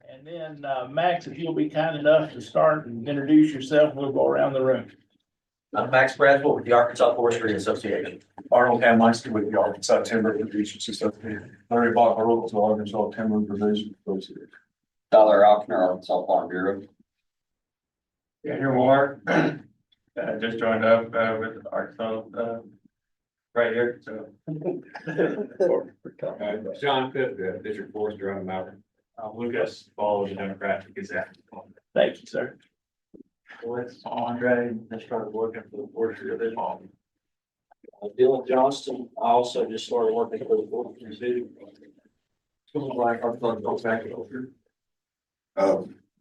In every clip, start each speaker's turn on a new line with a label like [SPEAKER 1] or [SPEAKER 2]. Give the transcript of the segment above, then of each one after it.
[SPEAKER 1] And then, Max, if you'll be kind enough to start and introduce yourself, we'll go around the room.
[SPEAKER 2] I'm Max Bradford with the Arkansas Forestry Association.
[SPEAKER 3] Arnold Hamlinski with the Arkansas Timber Producers Association. Larry Bachler with the Arkansas Timber Producers Association.
[SPEAKER 2] Tyler Alkner, Arkansas Farm Bureau.
[SPEAKER 4] Yeah, here we are. Just joined up with Arkansas right here, so.
[SPEAKER 5] John Pitt, District Forester on the mountain.
[SPEAKER 4] Lucas follows the Democratic Gazette.
[SPEAKER 1] Thank you, sir.
[SPEAKER 4] It's Andre, just started working for the forestry of this home.
[SPEAKER 2] Dylan Johnston, I also just started working for the Forestry City.
[SPEAKER 3] Like our back over.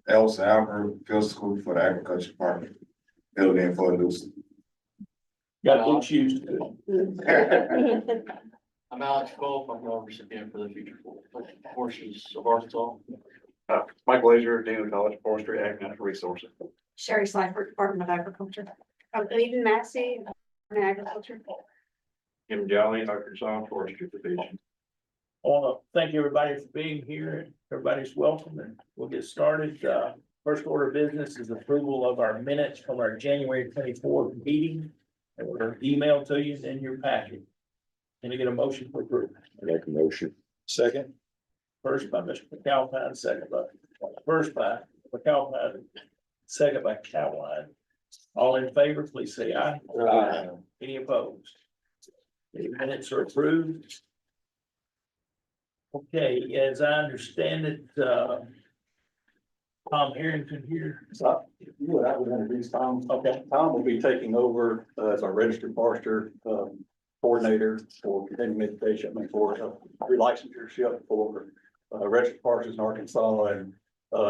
[SPEAKER 3] Elsa Albert, field school for the agriculture department. Filled in for Lucy.
[SPEAKER 1] Got good shoes to do.
[SPEAKER 2] I'm Alex Cole, I'm the recipient for the Future Forces of Arkansas.
[SPEAKER 5] Mike Lazier, Dean of College of Forestry, Ag Natural Resources.
[SPEAKER 6] Sherry Slifer, Department of Agriculture. Eden Massey, Agriculture.
[SPEAKER 5] Kim Jolly, Arkansas Forestry Division.
[SPEAKER 1] I want to thank everybody for being here. Everybody's welcome and we'll get started. First order of business is approval of our minutes from our January 24th meeting. That were emailed to you in your packet. Can I get a motion for approval?
[SPEAKER 7] Make a motion.
[SPEAKER 1] Second. First by Mr. McAlpine, first by McAlpine, second by Cowline. All in favor, please say aye.
[SPEAKER 7] Aye.
[SPEAKER 1] Any opposed? The minutes are approved. Okay, as I understand it, Tom Harrington here.
[SPEAKER 8] So, you I would introduce Tom.
[SPEAKER 1] Okay.
[SPEAKER 8] Tom will be taking over as our registered forester coordinator for continuing education, for relicensure for registered foresters in Arkansas. And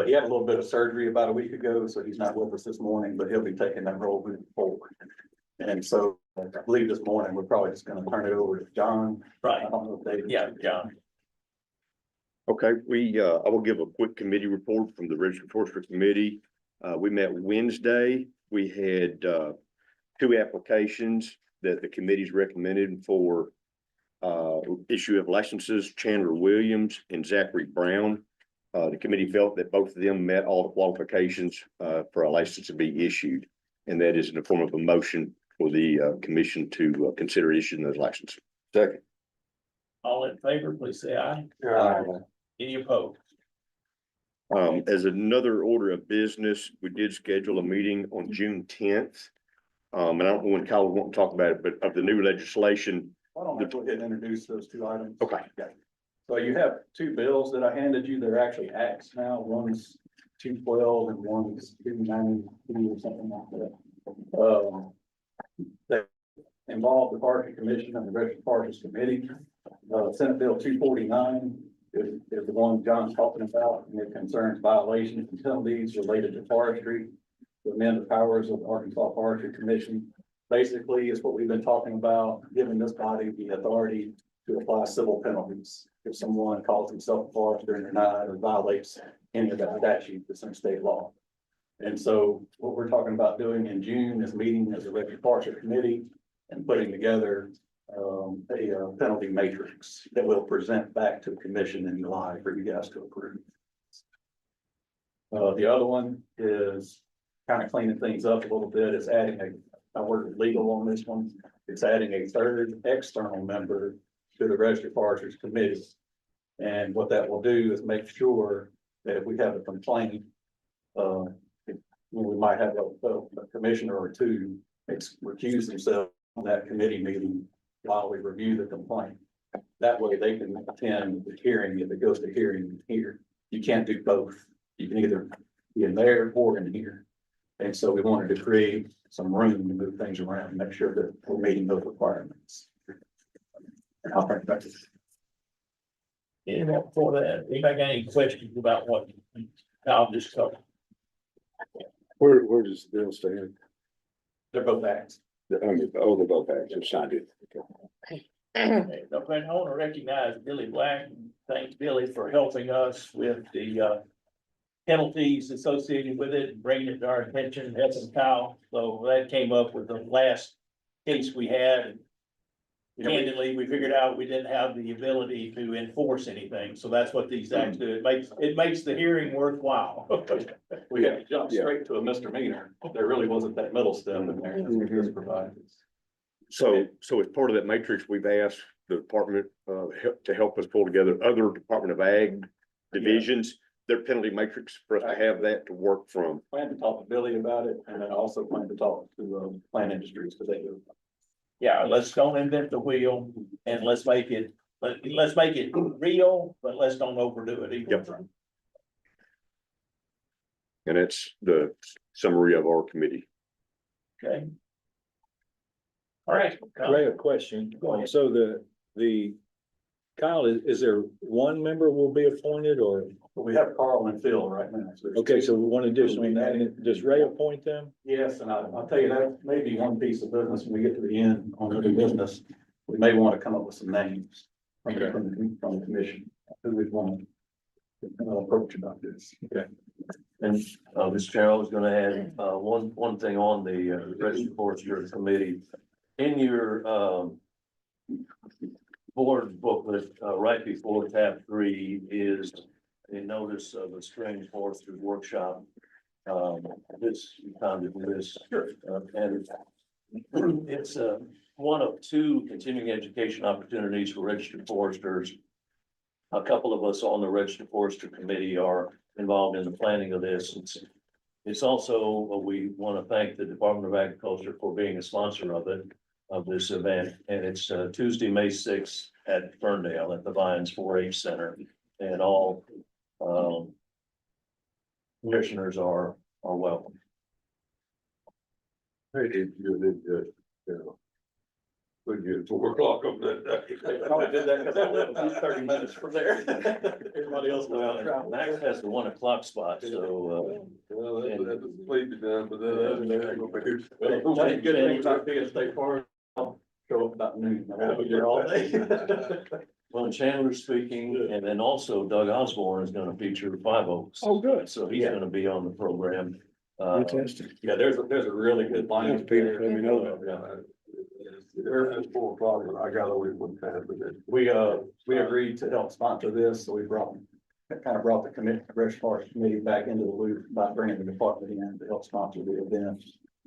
[SPEAKER 8] he had a little bit of surgery about a week ago, so he's not with us this morning, but he'll be taking that role moving forward. And so I believe this morning, we're probably just going to turn it over to John.
[SPEAKER 1] Right.
[SPEAKER 8] I don't know if David.
[SPEAKER 1] Yeah, John.
[SPEAKER 7] Okay, I will give a quick committee report from the Registered Forestry Committee. We met Wednesday. We had, two applications that the committee's recommended for, issue of licenses, Chandler Williams and Zachary Brown. The committee felt that both of them met all the qualifications, for a license to be issued. And that is in the form of a motion for the, commission to consider issuing those licenses. Second.
[SPEAKER 1] All in favor, please say aye. Any opposed?
[SPEAKER 7] As another order of business, we did schedule a meeting on June 10th. And I don't know when Kyle would want to talk about it, but of the new legislation.
[SPEAKER 8] Why don't I go ahead and introduce those two items?
[SPEAKER 7] Okay.
[SPEAKER 8] So you have two bills that I handed you. They're actually acts now. One's 212 and one's 293 or something like that. They involve the Forestry Commission and the Registered Foresters Committee. Senate Bill 249 is the one John's talking about, and it concerns violations and penalties related to forestry to amend the powers of the Arkansas Forestry Commission. Basically, is what we've been talking about, giving this body the authority to apply civil penalties if someone calls himself a forester and denied or violates any of that statute that's in state law. And so what we're talking about doing in June is meeting as a Registered Forestry Committee and putting together a penalty matrix that we'll present back to the commission in July for you guys to approve. The other one is kind of cleaning things up a little bit. It's adding I worked with legal on this one. It's adding a third external member to the Registered Foresters Committee. And what that will do is make sure that if we have a complaint, we might have a commissioner or two recuse themselves on that committee meeting while we review the complaint. That way they can attend the hearing if it goes to hearing here. You can't do both. You can either be in there or in here. And so we wanted to create some room to move things around and make sure that we're meeting those requirements. And I'll turn it back to you.
[SPEAKER 1] Anyone before that, anybody got any questions about what I'll just cover?
[SPEAKER 7] Where does the bill stand?
[SPEAKER 8] They're both acts.
[SPEAKER 7] They're both actions, signed it.
[SPEAKER 1] Okay, I want to recognize Billy Black and thank Billy for helping us with the penalties associated with it, and bringing it to our attention, helping Kyle. So that came up with the last case we had. candidly, we figured out we didn't have the ability to enforce anything, so that's what these acts do. It makes the hearing worthwhile.
[SPEAKER 8] We had to jump straight to a misdemeanor. There really wasn't that middle step in there. That's what this provides.
[SPEAKER 7] So as part of that matrix, we've asked the department, to help us pull together other Department of Ag divisions, their penalty matrix for us to have that to work from.
[SPEAKER 8] Plan to talk to Billy about it, and then also plan to talk to, Plant Industries, because they do.
[SPEAKER 1] Yeah, let's don't invent the wheel and let's make it real, but let's don't overdo it either.
[SPEAKER 7] Yep. And that's the summary of our committee.
[SPEAKER 1] Okay. All right.
[SPEAKER 9] Ray, a question.
[SPEAKER 1] Go ahead.
[SPEAKER 9] So the Kyle, is there one member will be appointed or,
[SPEAKER 8] But we have Carl and Phil right now. So there's
[SPEAKER 9] okay,
[SPEAKER 8] two.
[SPEAKER 9] so one additional, and does Ray appoint them?
[SPEAKER 8] Yes, and I'll tell you, that may be one piece of business when we get to the end on the new business. We may want to come up with some names from the commission, who we'd want to approach about this.
[SPEAKER 2] And, Mr. Chair, I was gonna add, one thing on the Registered Forester Committee. In your, board booklet, right before tab 3 is a notice of a spring foresters workshop. This, you found it in this, and it's, one of 2 continuing education opportunities for registered foresters. A couple of us on the Registered Forester Committee are involved in the planning of this. It's also, we want to thank the Department of Agriculture for being a sponsor of this event. And it's Tuesday, May 6th at Ferndale at the Vines 4-H Center. And all commissioners are welcome.
[SPEAKER 3] Hey, you did, we get 4 o'clock on that day.
[SPEAKER 8] I probably did that because I live about 30 minutes from there. Everybody else.
[SPEAKER 2] Well, Max has the 1 o'clock spot, so,
[SPEAKER 3] Well, that's sleepy time, but then,
[SPEAKER 8] Good thing about being a state forest, I'll show up about noon. I'll be there all day.
[SPEAKER 2] well, Chandler's speaking, and then also Doug Osborne is gonna feature 5 Oaks.
[SPEAKER 9] Oh, good.
[SPEAKER 2] So he's gonna be on the program.
[SPEAKER 9] Fantastic.
[SPEAKER 8] Yeah, there's a really good line.
[SPEAKER 9] Thanks, Peter. Let me know that.
[SPEAKER 3] It's 4 o'clock, and I gotta leave one time, but then.
[SPEAKER 8] We agreed to help sponsor this, so we kind of brought the Registered Forestry Committee back into the loop by bringing the department in to help sponsor the event.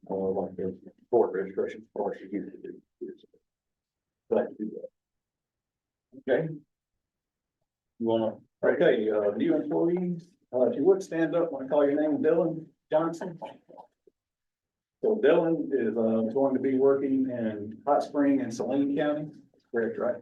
[SPEAKER 8] Like the board registration forestry used to do. Glad to do that.
[SPEAKER 1] Okay. You wanna,
[SPEAKER 8] Okay, new employees, if you would stand up when I call your name, Dylan Johnson. So Dylan is going to be working in Hot Spring and Saline County, correct, right?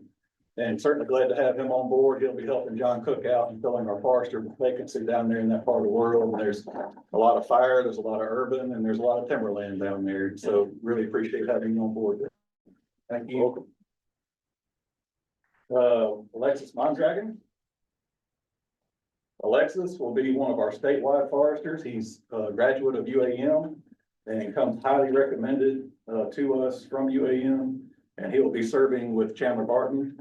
[SPEAKER 8] And certainly glad to have him on board. He'll be helping John Cook out and filling our forester vacancy down there in that part of the world. And there's a lot of fire, there's a lot of urban, and there's a lot of timberland down there. So really appreciate having you on board. Thank you. Alexis Mondragon. Alexis will be one of our statewide foresters. He's a graduate of UAM and comes highly recommended to us from UAM. And he will be serving with Chandler Barton,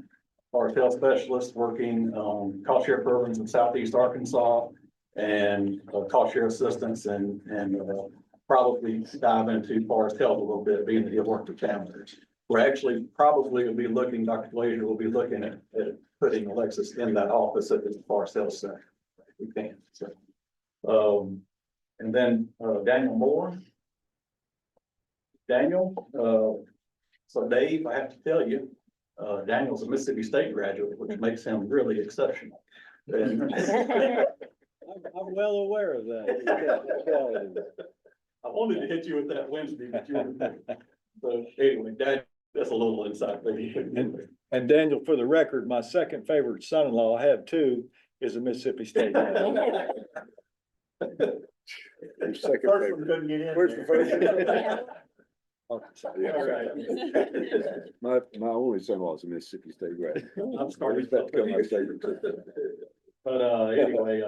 [SPEAKER 8] forest health specialist, working on cost share programs in Southeast Arkansas and cost share assistance and probably dive into forest health a little bit, being that he'll work with Chandler. We're actually probably will be looking, Dr. Glazier will be looking at putting Alexis in that office at the forest health center. If we can, so. And then Daniel Moore. Daniel, so Dave, I have to tell you, Daniel's a Mississippi State graduate, which makes him really exceptional. And
[SPEAKER 9] I'm well aware of that.
[SPEAKER 8] I wanted to hit you with that Wednesday, but you were. So anyway, that's a little insight for you.
[SPEAKER 9] And Daniel, for the record, my second favorite son-in-law, I have 2, is a Mississippi State.
[SPEAKER 1] first one couldn't get in.
[SPEAKER 9] Where's the
[SPEAKER 1] there.
[SPEAKER 9] first?
[SPEAKER 8] All right.
[SPEAKER 10] My only son-in-law is a Mississippi State grad.
[SPEAKER 8] I'm starting.
[SPEAKER 10] That become my favorite too.
[SPEAKER 8] But anyway,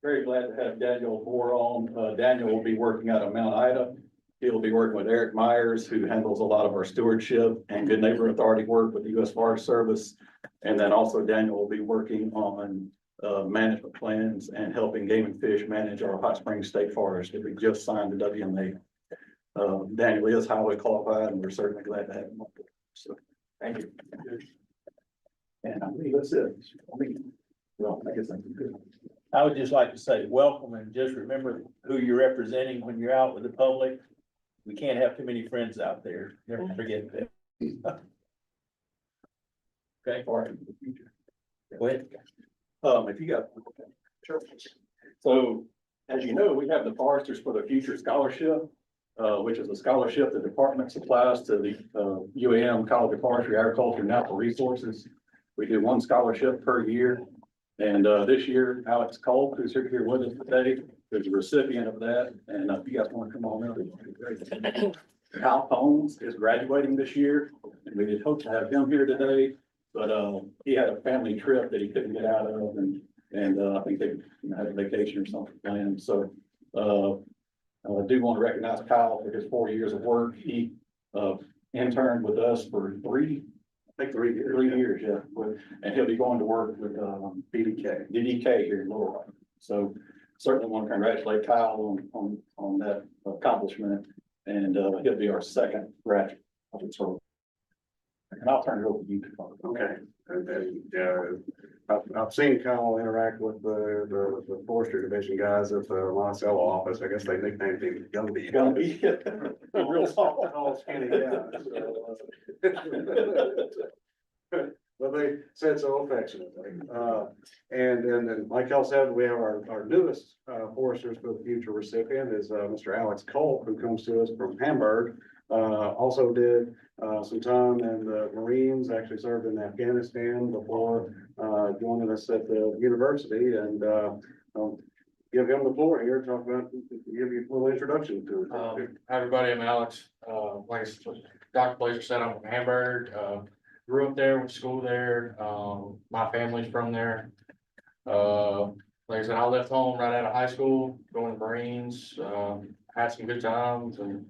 [SPEAKER 8] very glad to have Daniel Moore on. Daniel will be working out of Mount Ida. He'll be working with Eric Myers, who handles a lot of our stewardship and Good Neighbor Authority work with the U.S. Forest Service. And then also Daniel will be working on management plans and helping Game and Fish manage our Hot Springs State Forest that we just signed the WMA. Daniel is highly qualified, and we're certainly glad to have him on board. So Thank you. And I believe that's it. Well, I guess I'm good.
[SPEAKER 1] I would just like to say welcome and just remember who you're representing when you're out with the public. We can't have too many friends out there. Never forget that. Okay,
[SPEAKER 8] For the future.
[SPEAKER 1] go ahead.
[SPEAKER 8] If you got. Sure. So, as you know, we have the Foresters for the Future Scholarship, which is a scholarship the department supplies to the, UAM College of Forestry, Agriculture, and Natural Resources. We do one scholarship per year. And, this year, Alex Cole, who's here with us today, is a recipient of that. And if you guys want to come on up. Kyle Holmes is graduating this year, and we did hope to have him here today. But, he had a family trip that he couldn't get out of, and I think they had a vacation or something planned, so, I do want to recognize Kyle for his 4 years of work. He, interned with us for three years, yeah, and he'll be going to work with, DDK here in Little Rock. So certainly want to congratulate Kyle on that accomplishment, and, he'll be our second graduate. And I'll turn it over to you.
[SPEAKER 5] Okay, I've seen Kyle interact with the forestry division guys at the Monticello office. I guess they nicknamed him Gumby.
[SPEAKER 8] Gumby. Real small.
[SPEAKER 5] Tall, skinny guy. But they said so affectionately. And like y'all said, we have our newest Foresters for the Future recipient is Mr. Alex Cole, who comes to us from Hamburg. Also did some time in the Marines, actually served in Afghanistan before joining us at the university, and I'll give him the floor here, talk about, give you a little introduction to it.
[SPEAKER 11] Hi, everybody, I'm Alex. Like Dr. Blazer said, I'm from Hamburg. Grew up there, went to school there. My family's from there. Like I said, I left home right out of high school, going to Marines. Had some good times and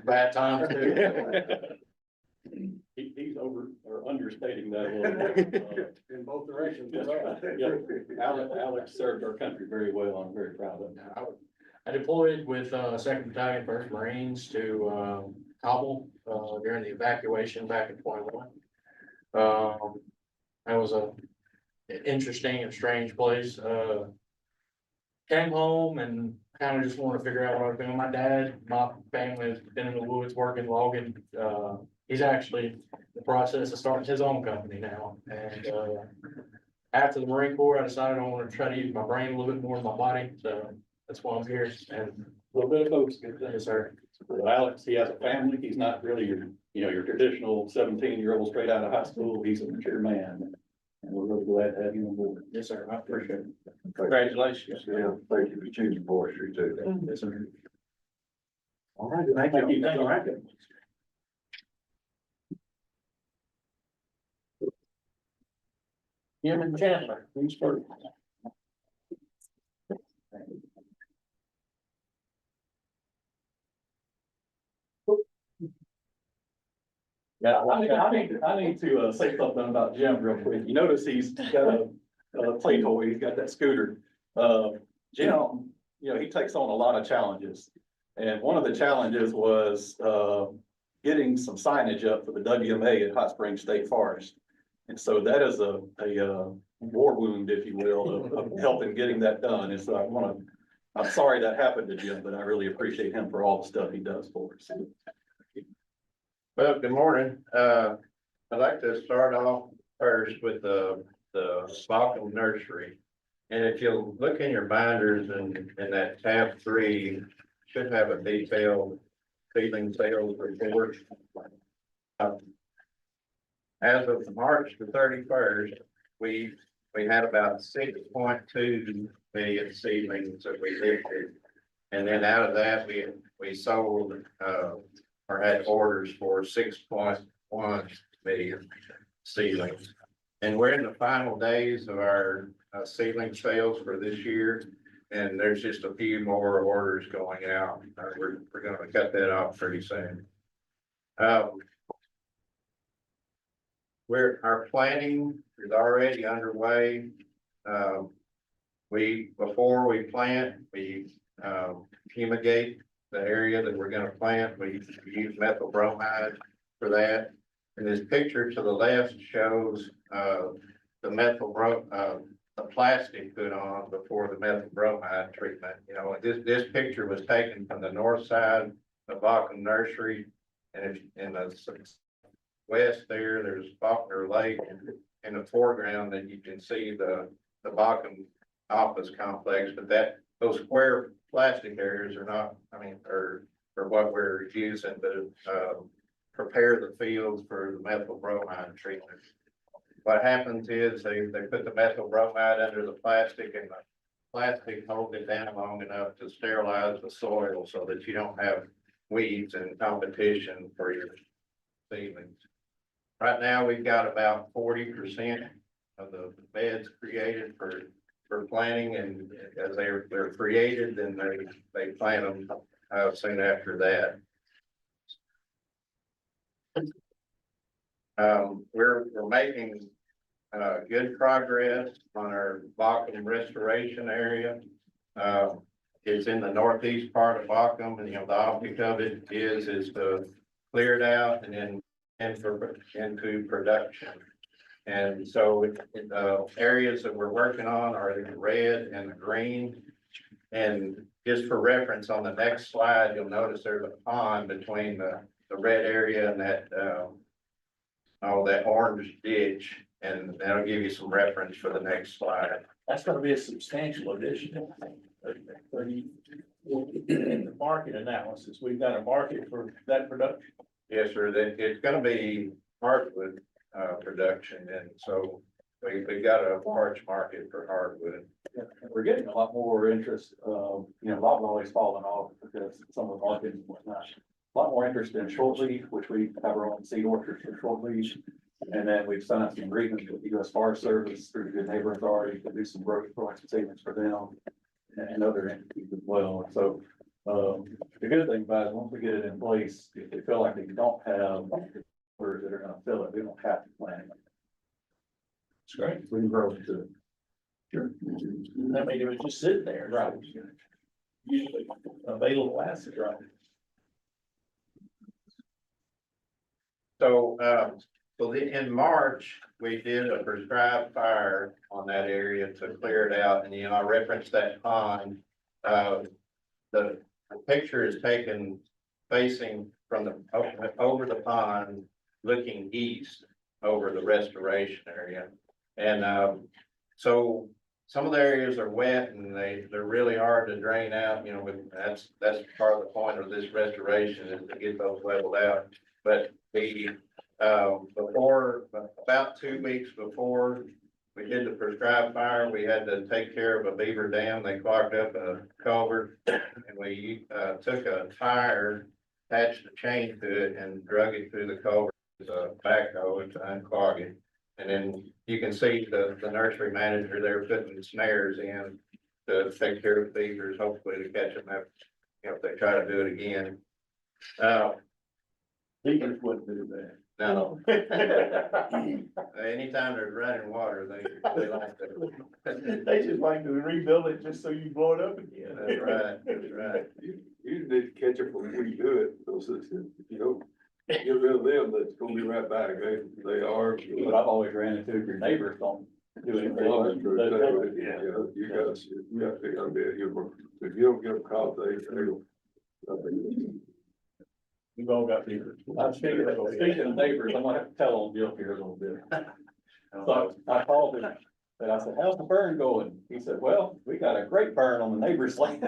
[SPEAKER 11] bad times too.
[SPEAKER 8] He's over or understating that a little bit.
[SPEAKER 5] In both directions.
[SPEAKER 8] Yeah. Alex served our country very well. I'm very proud of him.
[SPEAKER 11] I deployed with 2nd Battalion, 1st Marines to Kabul during the evacuation back in 21. That was a interesting and strange place. Came home and kind of just wanted to figure out what I was doing. My family has been in the woods working, logging. He's actually in the process of starting his own company now. And after the Marine Corps, I decided I wanted to try to use my brain a little bit more than my body. So that's why I'm here. And
[SPEAKER 8] A little bit of folks.
[SPEAKER 11] yes, sir.
[SPEAKER 8] Well, Alex, he has a family. He's not really your traditional 17-year-old straight out of high school. He's a mature man. And we're really glad to have you on board.
[SPEAKER 11] Yes, sir. I appreciate it.
[SPEAKER 8] Congratulations.
[SPEAKER 5] Yeah, thank you for choosing forestry too.
[SPEAKER 8] Yes, sir.
[SPEAKER 5] All right, thank you.
[SPEAKER 8] Thank you.
[SPEAKER 5] All right.
[SPEAKER 1] Jim and Chandler, who's first?
[SPEAKER 8] Yeah, I need to say something about Jim real quick. You notice he's got a play toy, he's got that scooter. Jim, he takes on a lot of challenges. And one of the challenges was getting some signage up for the WMA at Hot Springs State Forest. And so that is a war wound, if you will, of helping getting that done. And so I'm sorry that happened to Jim, but I really appreciate him for all the stuff he does for us.
[SPEAKER 12] Well, good morning. I'd like to start off first with the Balkan nursery. And if you'll look in your binders and in that tab 3, should have a detailed seedling sales report. As of March the 31st, we had about 6.2 million seedlings that we listed. And then out of that, we sold or had orders for 6.1 million seedlings. And we're in the final days of our seedling sales for this year. And there's just a few more orders going out. We're going to cut that off pretty soon. Our planning is already underway. Before we plant, we fumigate the area that we're going to plant. We use methyl bromide for that. And this picture to the left shows, the the plastic put on before the methyl bromide treatment. You know, this picture was taken from the north side of Bauckham Nursery. And if, in the west there's Faulkner Lake, and in the foreground that you can see the Bauckham office complex, but those square plastic areas are not, I mean, are what we're using to, prepare the fields for the methyl bromide treatment. What happens is they put the methyl bromide under the plastic, and the plastic holds it down long enough to sterilize the soil so that you don't have weeds and competition for your seedlings. Right now, we've got about 40% of the beds created for planting, and as they're created, then they plant them soon after that. We're making good progress on our Bauckham restoration area. It's in the northeast part of Bauckham, and the object of it is to clear it out and then into production. And so areas that we're working on are the red and the green. And just for reference, on the next slide, you'll notice there's a pond between the red area and that orange ditch, and that'll give you some reference for the next slide.
[SPEAKER 1] That's gonna be a substantial addition. In the market analysis, we've got a market for that production.
[SPEAKER 12] Yes, sir. It's gonna be hardwood production, and so we've got a large market for hardwood.
[SPEAKER 8] We're getting a lot more interest, a lot of always falling off because some of the markets and whatnot. A lot more interest in short leaf, which we have our own seed orchards for short leaf. And then we've signed some agreements with the U.S. Forest Service through Good Neighbor Authority to do some growth products savings for them and other entities as well. So, the good thing about it, once we get it in place, if they feel like they don't have workers that are gonna fill it, we don't have to plant it.
[SPEAKER 1] It's great.
[SPEAKER 8] We can grow it too.
[SPEAKER 1] Sure. I mean, it was just sitting there, right? Usually available asset, right?
[SPEAKER 12] So, in March, we did a prescribed fire on that area to clear it out, and I referenced that pond. The picture is taken facing from over the pond, looking east over the restoration area. And so some of the areas are wet and they're really hard to drain out, that's part of the point of this restoration, is to get those leveled out. But about 2 weeks before we did the prescribed fire, we had to take care of a beaver dam. They clogged up a culvert, and we took a tire, attached a chain to it, and drug it through the culvert with a backhoe to unclog it. And then you can see the nursery manager there putting snares in to take care of the beavers, hopefully to catch them if they try to do it again.
[SPEAKER 8] Beavers wouldn't do that.
[SPEAKER 12] No. Anytime there's running water, they like to.
[SPEAKER 1] They just like to rebuild it just so you blow it up again.
[SPEAKER 12] That's right, that's right.
[SPEAKER 10] You need to catch it before you do it, because if you don't get rid of them, that's gonna be right back, they are.
[SPEAKER 8] But I've always ran into if your neighbors don't do anything.
[SPEAKER 10] Yeah, you got to be, if you don't get them caught,
[SPEAKER 8] We've all got beavers. Speaking of neighbors, I'm gonna have to tell on Bill here a little bit. So I called him, and I said, how's the burn going? He said, well, we got a great burn on the neighbor's land.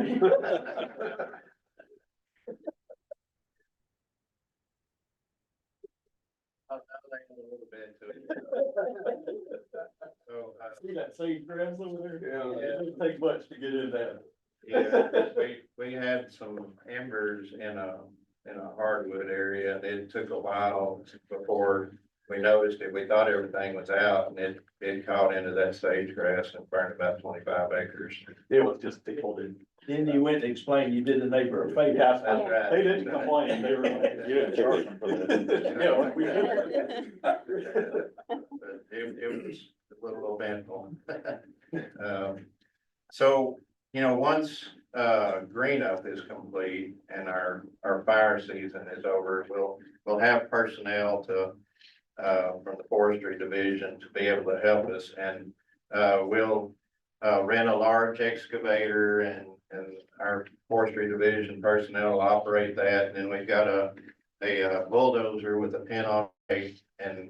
[SPEAKER 12] So,
[SPEAKER 1] See that sage grass over there?
[SPEAKER 10] Yeah.
[SPEAKER 1] It doesn't take much to get in that.
[SPEAKER 12] yeah, we had some embers in a hardwood area, and it took a while before we noticed it. We thought everything was out, and it caught into that sage grass and burned about 25 acres.
[SPEAKER 8] It was just people did.
[SPEAKER 1] Then you went and explained you did the neighbor a favor.
[SPEAKER 12] That's right.
[SPEAKER 8] They didn't complain. They were like,
[SPEAKER 9] You didn't charge them for that.
[SPEAKER 8] yeah, we did.
[SPEAKER 12] It was a little eventful. So, once green up is complete and our fire season is over, we'll have personnel to from the forestry division to be able to help us, and, we'll, rent a large excavator and our forestry division personnel will operate that, and then we've got a bulldozer with a pin on it, and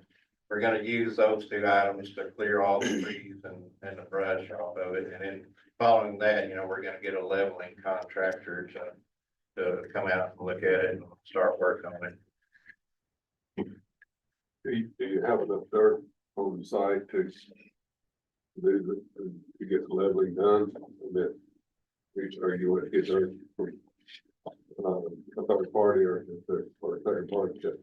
[SPEAKER 12] we're gonna use those two items to clear all the trees and the brush off of it, and then following that, we're gonna get a leveling contractor to come out and look at it and start work on it.
[SPEAKER 10] Do you have enough dirt on the site to to get the leveling done? And then, or you want to get dirt from a third party or a third party to?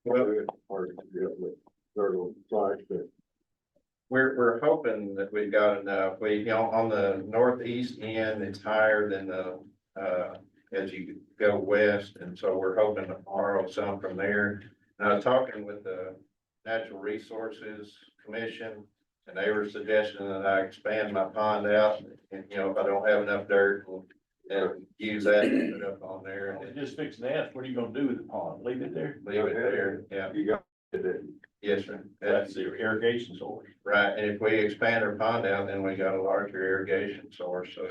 [SPEAKER 12] Well,
[SPEAKER 10] Or you have the dirt on the site that.
[SPEAKER 12] we're hoping that we've got enough. On the northeast end, it's higher than as you go west, and so we're hoping to borrow some from there. And I was talking with the Natural Resources Commission, and they were suggesting that I expand my pond out, and, if I don't have enough dirt, we'll use that to put up on there,
[SPEAKER 1] I was
[SPEAKER 12] and
[SPEAKER 1] just fixing to ask, what are you gonna do with the pond? Leave it there?
[SPEAKER 12] leave it there, yeah,
[SPEAKER 10] You got it.
[SPEAKER 12] yes, sir.
[SPEAKER 1] That's the irrigation source.
[SPEAKER 12] Right, and if we expand our pond out, then we got a larger irrigation source, so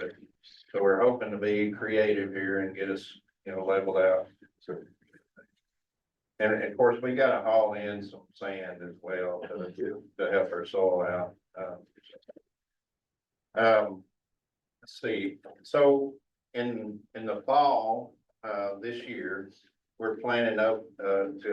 [SPEAKER 12] we're hoping to be creative here and get us, leveled out. So, and of course, we gotta haul in some sand as well to help our soil out. Let's see, so in the fall, this year, we're planning to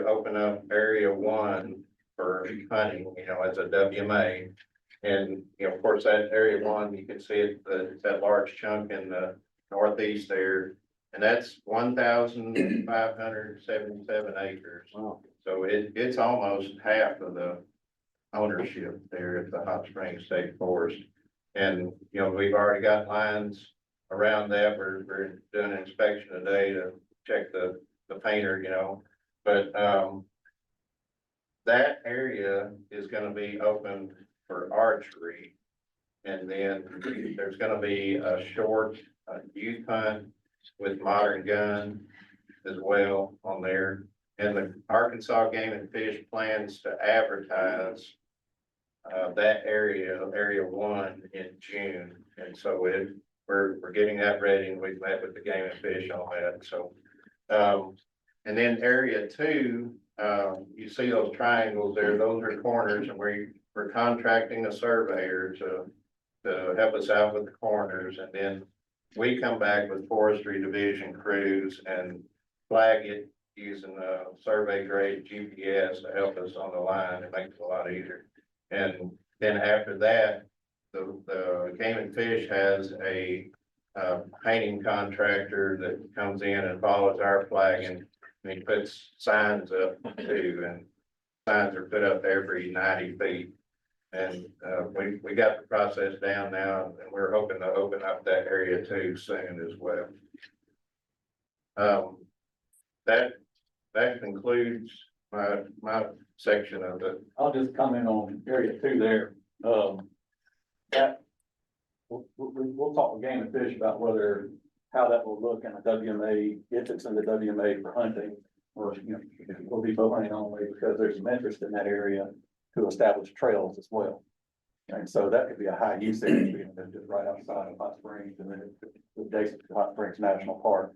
[SPEAKER 12] open up area 1 for hunting, as a WMA. And, of course, that area 1, you can see it, that large chunk in the northeast there. And that's 1,577 acres.
[SPEAKER 5] Wow.
[SPEAKER 12] So it's almost half of the ownership there at the Hot Springs State Forest. And, we've already got lines around that. We're doing an inspection today to check the painter, but, that area is gonna be open for archery. And then there's gonna be a short youth hunt with modern gun as well on there. And the Arkansas Game and Fish plans to advertise that area 1 in June. And so we're getting that ready, and we've met with the Game and Fish on that, so. And then area 2, you see those triangles there, those are corners, and we're contracting a surveyor to help us out with the corners, and then we come back with forestry division crews and flag it using a survey grade GPS to help us on the line. It makes it a lot easier. And then after that, the Game and Fish has a painting contractor that comes in and follows our flagging. And he puts signs up too, and signs are put up every 90 feet. And we got the process down now, and we're hoping to open up that area too soon as well. That concludes my section of it.
[SPEAKER 8] I'll just comment on area 2 there. That, we'll talk with Game and Fish about how that will look in a WMA, if it's in the WMA for hunting, or, we'll be bow hunting only, because there's some interest in that area to establish trails as well. And so that could be a high use area, being just right outside of Hot Springs and then adjacent to Hot Springs National Park.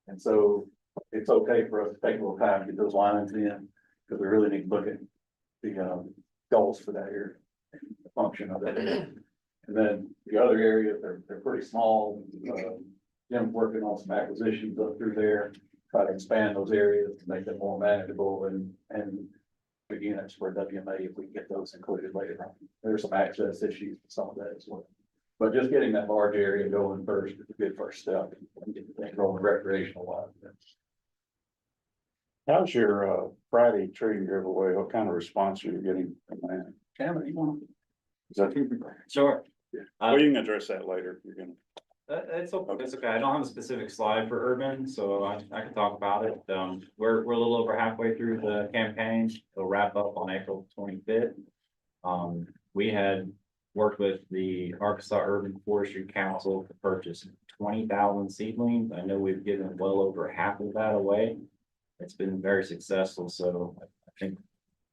[SPEAKER 8] And so it's okay for us to take a little time to get those lines in, because we really need to look at the goals for that area, the function of it. And then the other areas, they're pretty small. Jim's working on some acquisitions up through there, try to expand those areas to make them more manageable, and again, it's for WMA if we can get those included later on. There's some access issues with some of that as well. But just getting that large area going first is a good first step and getting things rolling recreational wise.
[SPEAKER 13] How's your Friday tree giveaway? What kind of response are you getting from that?
[SPEAKER 8] Cameron, you want?
[SPEAKER 13] Is that?
[SPEAKER 14] Sure.
[SPEAKER 13] Well, you can address that later if you're gonna.
[SPEAKER 14] It's okay. I don't have a specific slide for urban, so I can talk about it. We're a little over halfway through the campaign. It'll wrap up on April 25th. We had worked with the Arkansas Urban Forestry Council to purchase 20,000 seedlings. I know we've given well over half of that away. It's been very successful, so I think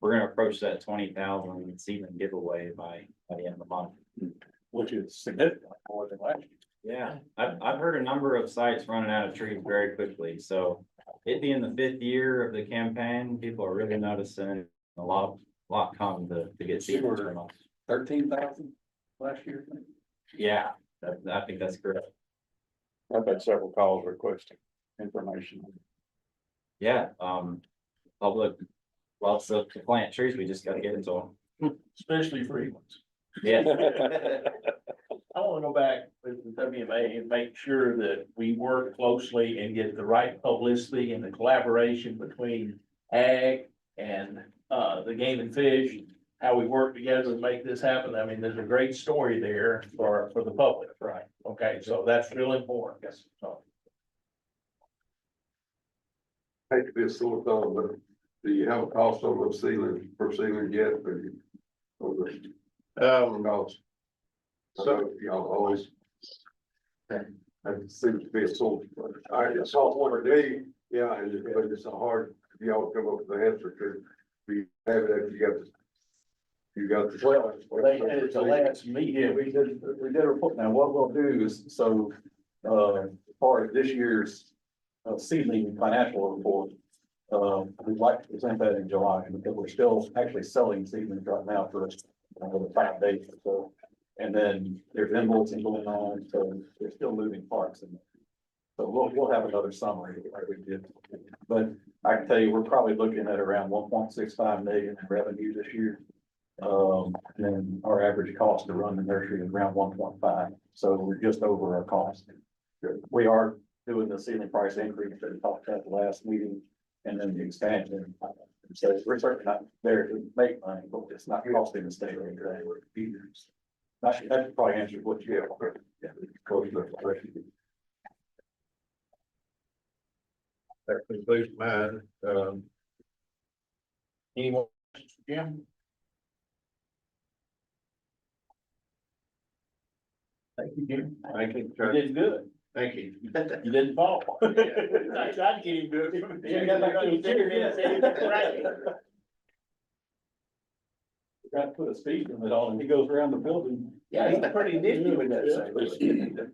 [SPEAKER 14] we're gonna approach that 20,000 seedling giveaway by the end of the month.
[SPEAKER 8] Which is significant, more than last year.
[SPEAKER 14] Yeah, I've heard a number of sites running out of trees very quickly, so it being the 5th year of the campaign, people are really noticing a lot come to get seedlings from us.
[SPEAKER 8] 13,000 last year.
[SPEAKER 14] Yeah, I think that's correct.
[SPEAKER 13] I've had several calls requesting information.
[SPEAKER 14] Yeah, public loves to plant trees, we just gotta get it to them.
[SPEAKER 1] Especially free ones.
[SPEAKER 14] Yeah.
[SPEAKER 1] I wanna go back with the WMA and make sure that we work closely and get the right publicity and the collaboration between ag and, the game and fish. How we work together to make this happen. I mean, there's a great story there for the public, right? Okay, so that's real important. Yes. So,
[SPEAKER 10] Hate to be a sore thumb, but do you have a cost on those ceilings, per ceiling yet? Or you- or the cost? So y'all always. That seems to be a sore. I saw one today, yeah, and it's a hard, y'all come up with the answer to. We have it, you got the.
[SPEAKER 8] Well, they had it the last meeting, we did a report. Now, what we'll do is, so, part of this year's seedling financial report, we'd like to present that in July, because we're still actually selling seedlings right now for the 5 days or so. And then there's invoicing going on, so there's still moving parts in there. So we'll have another summary like we did. But I can tell you, we're probably looking at around 1.65 million in revenue this year. And our average cost to run the nursery is around 1.5, so we're just over our cost. We are doing the ceiling price increase that we talked about the last meeting, and then the expansion. So we're certainly not there to make money, but it's not costing the state anything. That probably answers what you have. Yeah.
[SPEAKER 12] That concludes mine.
[SPEAKER 1] any more questions for Jim? Thank you, Jim.
[SPEAKER 12] Thank you.
[SPEAKER 1] You did good.
[SPEAKER 12] Thank you.
[SPEAKER 1] You didn't fall. I tried to get him good.
[SPEAKER 8] Yeah, got back to the chair,
[SPEAKER 1] Right.
[SPEAKER 8] Got to put a speed limit on him, he goes around the building.
[SPEAKER 1] Yeah, he's pretty nifty with that thing.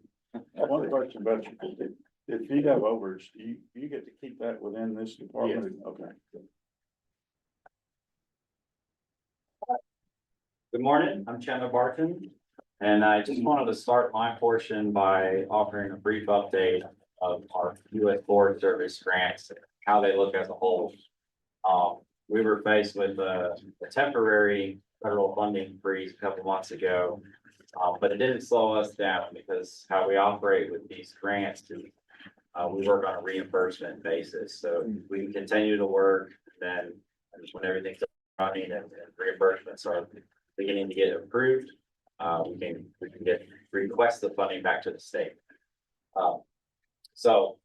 [SPEAKER 13] One question about you, if you have overs, you get to keep that within this department? Okay.
[SPEAKER 14] Good morning, I'm Chandler Barton, and I just wanted to start my portion by offering a brief update of our U.S. Forest Service grants, and how they look as a whole. We were faced with a temporary federal funding freeze a couple months ago, but it didn't slow us down, because how we operate with these grants is we work on a reimbursement basis, so we can continue to work, then when everything's running and reimbursements are beginning to get approved, we can request the funding back to the state. So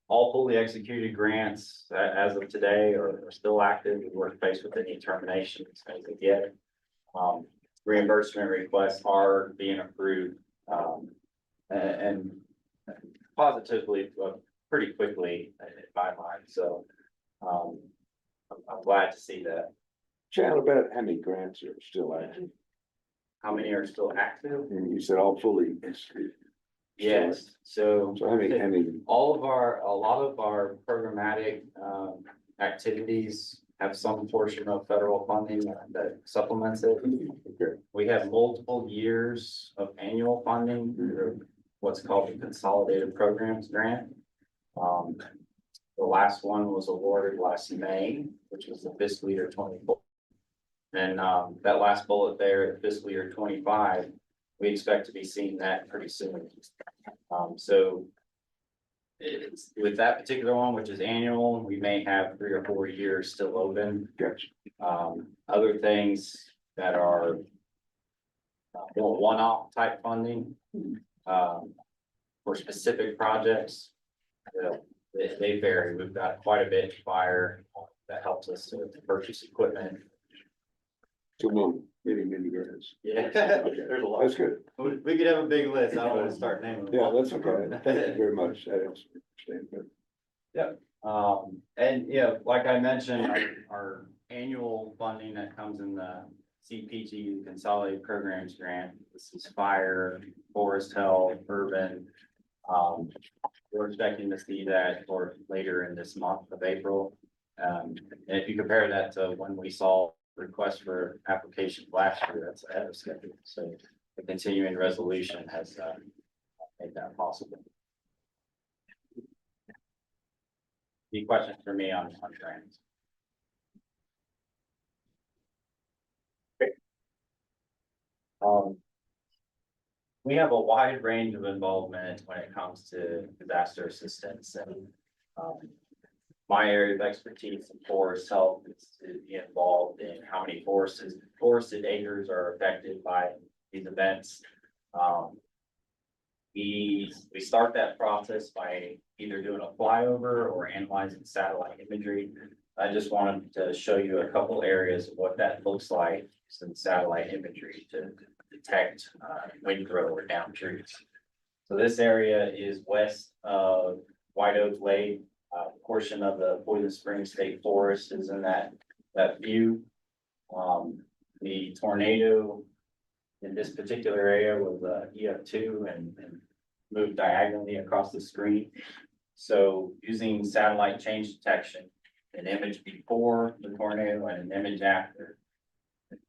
[SPEAKER 14] all fully executed grants as of today are still active. We weren't faced with any terminations as of yet. Reimbursement requests are being approved, and positively, pretty quickly in my mind. So I'm glad to see that.
[SPEAKER 10] Chat about how many grants are still active.
[SPEAKER 14] How many are still active?
[SPEAKER 10] And you said all fully.
[SPEAKER 14] Yes, so.
[SPEAKER 10] So how many?
[SPEAKER 14] A lot of our programmatic activities have some portion of federal funding that supplements it.
[SPEAKER 10] Okay.
[SPEAKER 14] We have multiple years of annual funding through what's called the Consolidated Programs Grant. The last one was awarded last May, which was the fiscal year 24. And that last bullet there, fiscal year 25, we expect to be seeing that pretty soon. So it's with that particular one, which is annual, we may have 3 or 4 years still open.
[SPEAKER 10] Gotcha.
[SPEAKER 14] Other things that are more one-off type funding for specific projects, they vary. We've got quite a bit of fire that helps us to purchase equipment.
[SPEAKER 10] So no, many grants.
[SPEAKER 14] Yeah,
[SPEAKER 8] There's a lot.
[SPEAKER 10] That's good.
[SPEAKER 14] we could have a big list. I don't want to start naming them.
[SPEAKER 10] Yeah,
[SPEAKER 14] all.
[SPEAKER 10] that's okay. Thank you very much. That helps me understand.
[SPEAKER 14] And yeah, like I mentioned, our annual funding that comes in the CPG Consolidated Programs Grant. This is fire, forest health, urban. We're expecting to see that for later in this month of April. And if you compare that to when we saw requests for application last year, that's ahead of schedule. So the continuing resolution has made that possible. Any questions for me on trends? We have a wide range of involvement when it comes to disaster assistance and, my area of expertise in forest health is to be involved in how many forested acres are affected by these events. We start that process by either doing a flyover or analyzing satellite imagery. I just wanted to show you a couple areas of what that looks like, some satellite imagery to detect windrow or down trees. So this area is west of White Oak Lake. A portion of the Poison Springs State Forest is in that view. The tornado in this particular area was EF2 and moved diagonally across the screen. So using satellite change detection, an image before the tornado and an image after,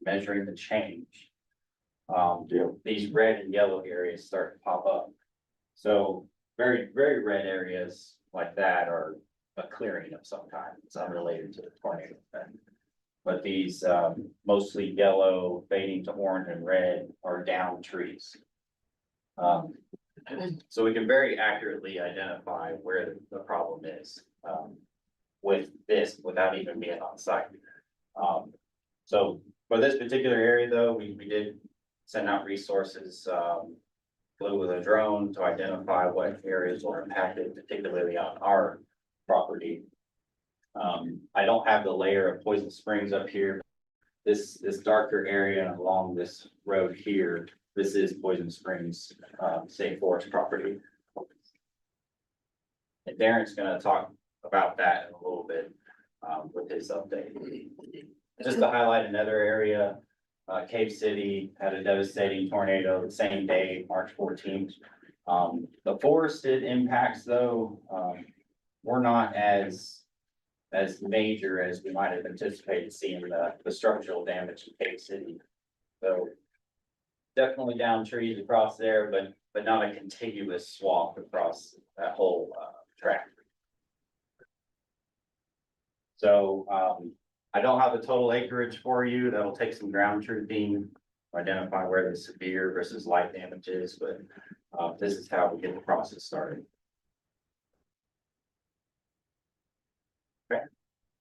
[SPEAKER 14] measuring the change. These red and yellow areas start to pop up. So very, very red areas like that are a clearing of some kind. It's unrelated to the tornado event. But these mostly yellow, fading to orange and red are down trees. So we can very accurately identify where the problem is with this without even being on site. So for this particular area though, we did send out resources, flew with a drone to identify what areas were impacted, particularly on our property. I don't have the layer of Poison Springs up here. This darker area along this road here, this is Poison Springs State Forest property. And Darren's gonna talk about that in a little bit with his update. Just to highlight another area, Cave City had a devastating tornado the same day, March 14th. The forested impacts though, were not as major as we might have anticipated seeing the structural damage in Cave City. So definitely down trees across there, but not a contiguous swath across that whole tract. So I don't have the total acreage for you. That'll take some ground truthing to identify where the severe versus light damage is, but this is how we get the process started. Okay.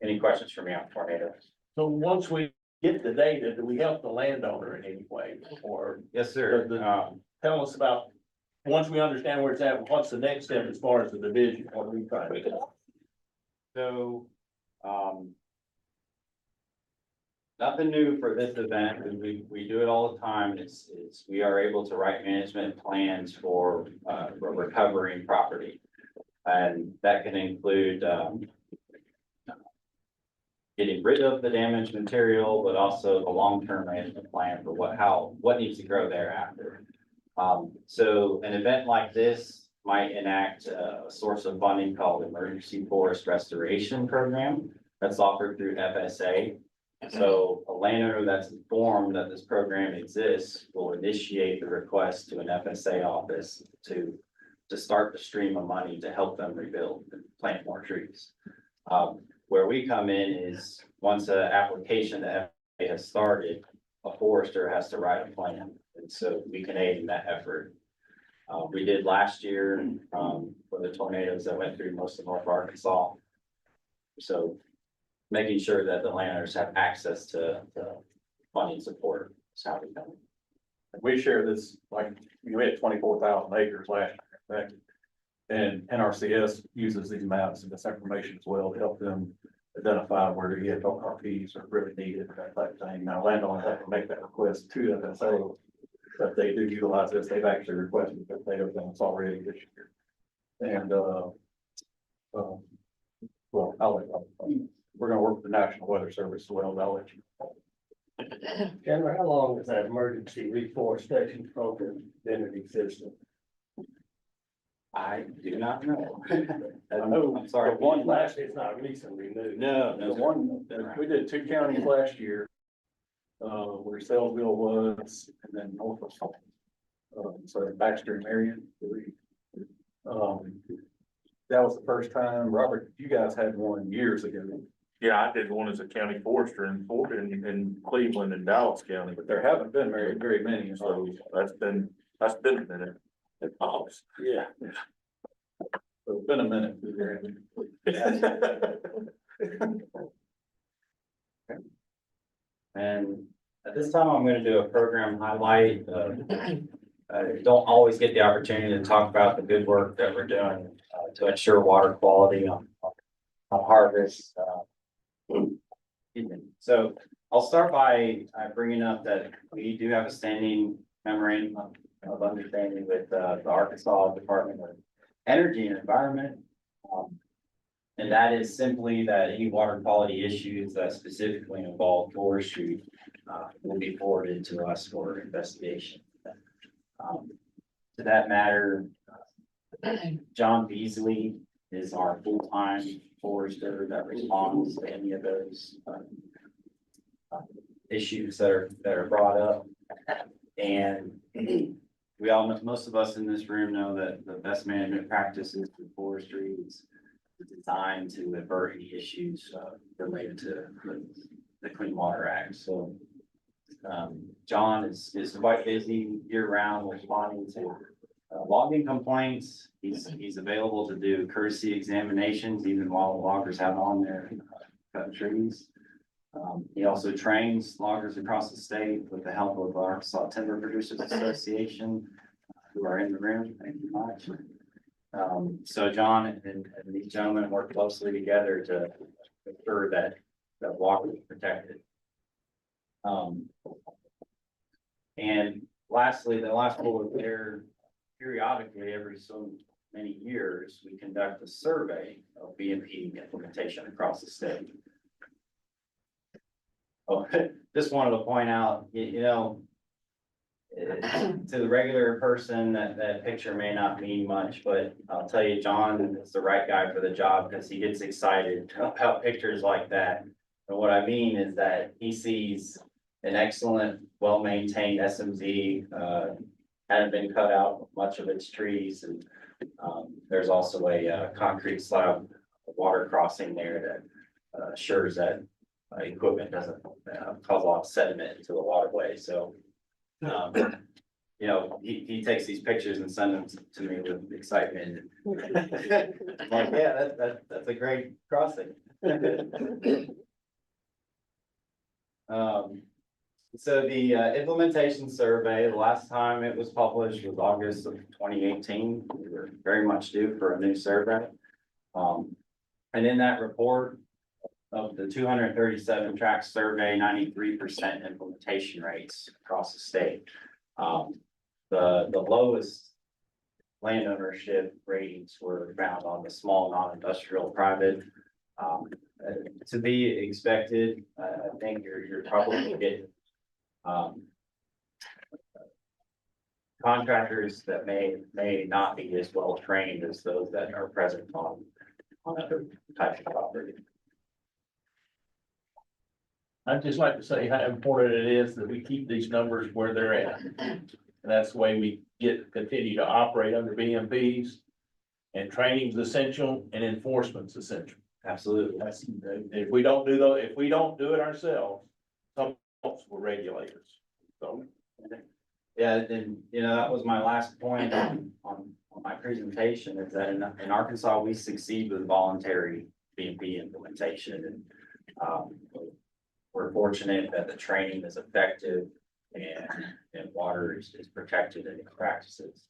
[SPEAKER 14] Any questions for me on tornadoes?
[SPEAKER 1] So once we get the data, do we help the landowner in any way? Or
[SPEAKER 14] Yes, sir.
[SPEAKER 1] tell us about, once we understand where it's at, what's the next step as far as the division? What are we trying to do?
[SPEAKER 14] So, nothing new for this event, we do it all the time, we are able to write management plans for recovering property. And that can include, getting rid of the damaged material, but also the long-term management plan for what needs to grow thereafter. So an event like this might enact a source of funding called Emergency Forest Restoration Program that's offered through FSA. So a landowner that's informed that this program exists will initiate the request to an FSA office to start the stream of money to help them rebuild and plant more trees. Where we come in is once an application to FSA has started, a forester has to write a plan. And so we can aid in that effort. We did last year for the tornadoes that went through most of North Arkansas. So making sure that the landowners have access to funding support is how we come.
[SPEAKER 8] We share this, like, we had 24,000 acres last year. And NRCS uses these maps and this information as well to help them identify where the EFLRPs are really needed, that type of thing. Now landowners have to make that request to FSA, but they do utilize this. They've actually requested that they have done this already this year. And, well, we're gonna work with the National Weather Service as well, I'll let you.
[SPEAKER 1] Chandler, how long has that emergency reforestation program been in existence?
[SPEAKER 14] I do not know.
[SPEAKER 8] I know,
[SPEAKER 14] I'm sorry.
[SPEAKER 8] the one last,
[SPEAKER 1] It's not recently new.
[SPEAKER 8] the one, we did 2 counties last year. Where Salesville was, and then Norfolk. So Baxter and Marion. That was the first time, Robert, you guys had one years ago,
[SPEAKER 10] Yeah, I did one as a county forester in Cleveland and Dallas County,
[SPEAKER 8] but there haven't been very many, so.
[SPEAKER 10] that's been a minute. It pops.
[SPEAKER 8] Yeah. So it's been a minute.
[SPEAKER 14] And at this time, I'm gonna do a program highlight. I don't always get the opportunity to talk about the good work that we're doing to ensure water quality on harvest. So I'll start by bringing up that we do have a standing memorandum of understanding with the Arkansas Department of Energy and Environment. And that is simply that any water quality issues that specifically involve forestry will be forwarded to us for investigation. To that matter, John Beasley is our full-time forester that responds to any of those issues that are brought up. And we all know, most of us in this room know that the best management practices for forestry is designed to avert any issues related to the Clean Water Act. So John is quite busy year round responding to logging complaints. He's available to do courtesy examinations even while the loggers have on there cutting trees. He also trains loggers across the state with the help of our Arkansas Timber Producers Association, who are in the room. Thank you much. So John and these gentlemen work closely together to ensure that water is protected. And lastly, the last bullet there, periodically every so many years, we conduct a survey of B&P implementation across the state. Oh, just wanted to point out, you know, to the regular person, that picture may not mean much, but I'll tell you, John is the right guy for the job because he gets excited about pictures like that. And what I mean is that he sees an excellent, well-maintained SMZ, hadn't been cut out much of its trees, and there's also a concrete slab water crossing there that assures that equipment doesn't cause a lot of sediment into the waterway. So, you know, he takes these pictures and sends them to me with excitement. I'm like, yeah, that's a great crossing. So the implementation survey, the last time it was published was August of 2018. We were very much due for a new survey. And in that report, of the 237 tract survey, 93% implementation rates across the state. The lowest land ownership ratings were found on the small non-industrial private. To be expected, I think you're probably getting contractors that may not be as well trained as those that are present on other types of property.
[SPEAKER 1] I'd just like to say how important it is that we keep these numbers where they're at. And that's the way we continue to operate under BMPs. And training's essential and enforcement's essential.
[SPEAKER 14] Absolutely.
[SPEAKER 1] If we don't do if we don't do it ourselves, some folks will regulate us. So.
[SPEAKER 14] Yeah, and you know, that was my last point on my presentation, is that in Arkansas, we succeed with voluntary BMP implementation. And we're fortunate that the training is effective and water is protected in its practices.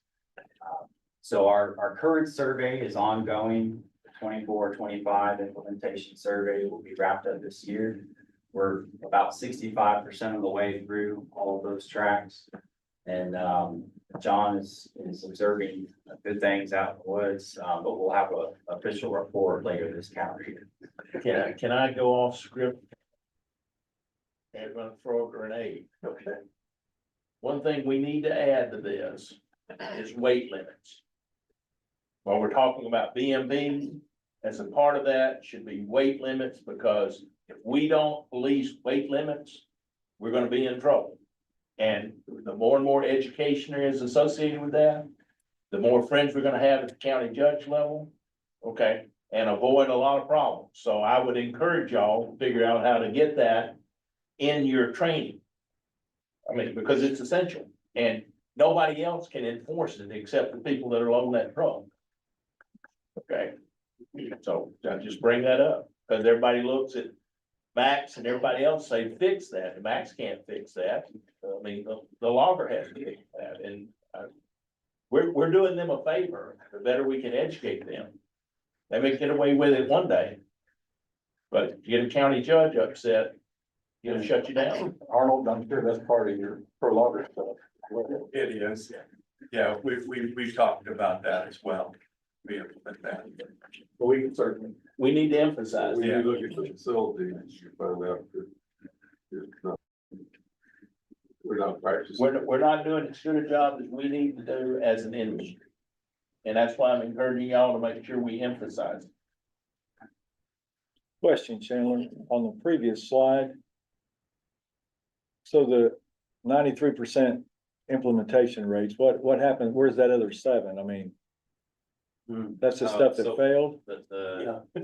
[SPEAKER 14] So our current survey is ongoing. The 24-25 implementation survey will be wrapped up this year. We're about 65% of the way through all of those tracks. And, John is observing good things out in the woods, but we'll have a official report later this calendar year.
[SPEAKER 1] Can I go off script? And I'm gonna throw a grenade. Okay. One thing we need to add to this is weight limits. While we're talking about BMB, as a part of that should be weight limits, because if we don't police weight limits, we're gonna be in trouble. And the more and more education there is associated with that, the more friends we're gonna have at the county judge level, okay? And avoid a lot of problems. So I would encourage y'all to figure out how to get that in your training. I mean, because it's essential, and nobody else can enforce it except the people that are on that truck. Okay, so I just bring that up, because everybody looks at Max and everybody else say, fix that, and Max can't fix that. I mean, the logger has to fix that, and we're doing them a favor, the better we can educate them. They may get away with it one day, but if you get a county judge upset, he'll shut you down.
[SPEAKER 3] Arnold, I'm sure that's part of your pro logger stuff.
[SPEAKER 10] It is, yeah, we've talked about that as well. We implement that.
[SPEAKER 1] But we can certainly, we need to emphasize
[SPEAKER 10] When you
[SPEAKER 1] that.
[SPEAKER 10] look at the facility, you find out that it's not. We're not practicing.
[SPEAKER 1] We're not doing as good a job as we need to do as an industry. And that's why I'm encouraging y'all to make sure we emphasize it.
[SPEAKER 9] Question, Chandler, on the previous slide. So the 93% implementation rates, what happened? Where's that other 7? I mean, that's the stuff that
[SPEAKER 14] So-
[SPEAKER 9] failed?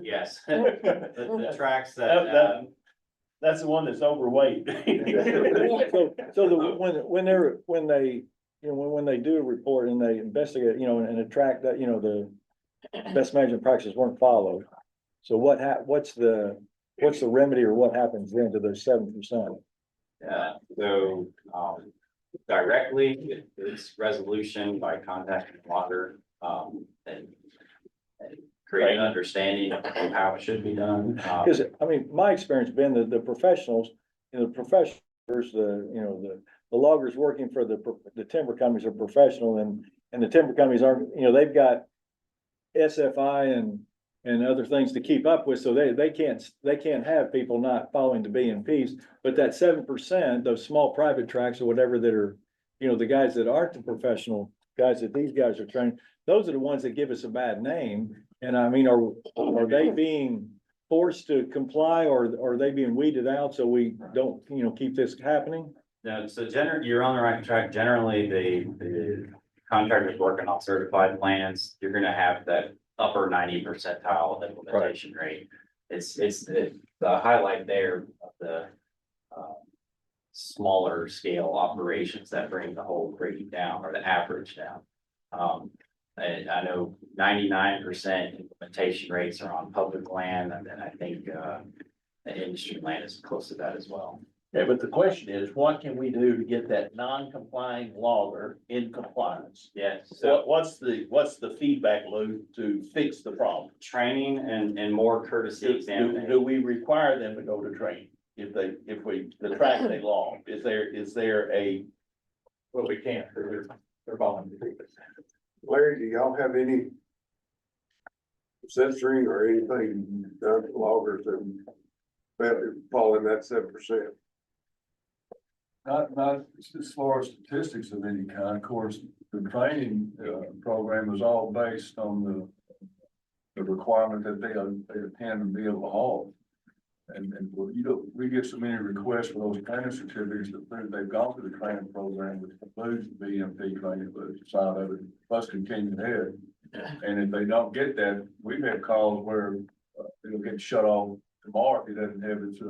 [SPEAKER 14] Yes, the tracks that,
[SPEAKER 1] That's the one that's overweight.
[SPEAKER 9] So when they do a report and they investigate, and a track that, the best management practices weren't followed. So what's the remedy, or what happens then to those 7%?
[SPEAKER 14] so, directly, it's resolution by contacting the logger, and create an understanding of how it should be done.
[SPEAKER 9] Because, I mean, my experience been that the professionals, the professionals, the loggers working for the timber companies are professional, and the timber companies aren't, they've got SFI and other things to keep up with, so they can't have people not following the BMPs. But that 7%, those small private tracks or whatever that are, the guys that aren't the professional guys that these guys are training, those are the ones that give us a bad name. And I mean, are they being forced to comply, or are they being weeded out so we don't, keep this happening?
[SPEAKER 14] No, so you're on the right track. Generally, the contractors working on certified plans, you're gonna have that upper 90 percentile implementation rate. It's the highlight there of the smaller scale operations that bring the whole rate down, or the average down. And I know 99% implementation rates are on public land, and then I think the industry land is close to that as well.
[SPEAKER 1] Yeah, but the question is, what can we do to get that non-complying logger in compliance?
[SPEAKER 14] Yes, so
[SPEAKER 1] What's the feedback loop to fix the problem?
[SPEAKER 14] training and more courtesy examination.
[SPEAKER 1] Do we require them to go to training if the track they log? Is there a? Well, we can't, they're volunteering.
[SPEAKER 10] Larry, do y'all have any censoring or anything done to loggers that fall in that 7%?
[SPEAKER 3] Not as far as statistics of any kind. Of course, the training program is all based on the requirement that they attend and be able to haul. And we get so many requests for those training certificates that prove they've gone through the training program, which includes the BMP training, but side of it, plus continuing ed. And if they don't get that, we've had calls where it'll get shut off tomorrow if he doesn't have his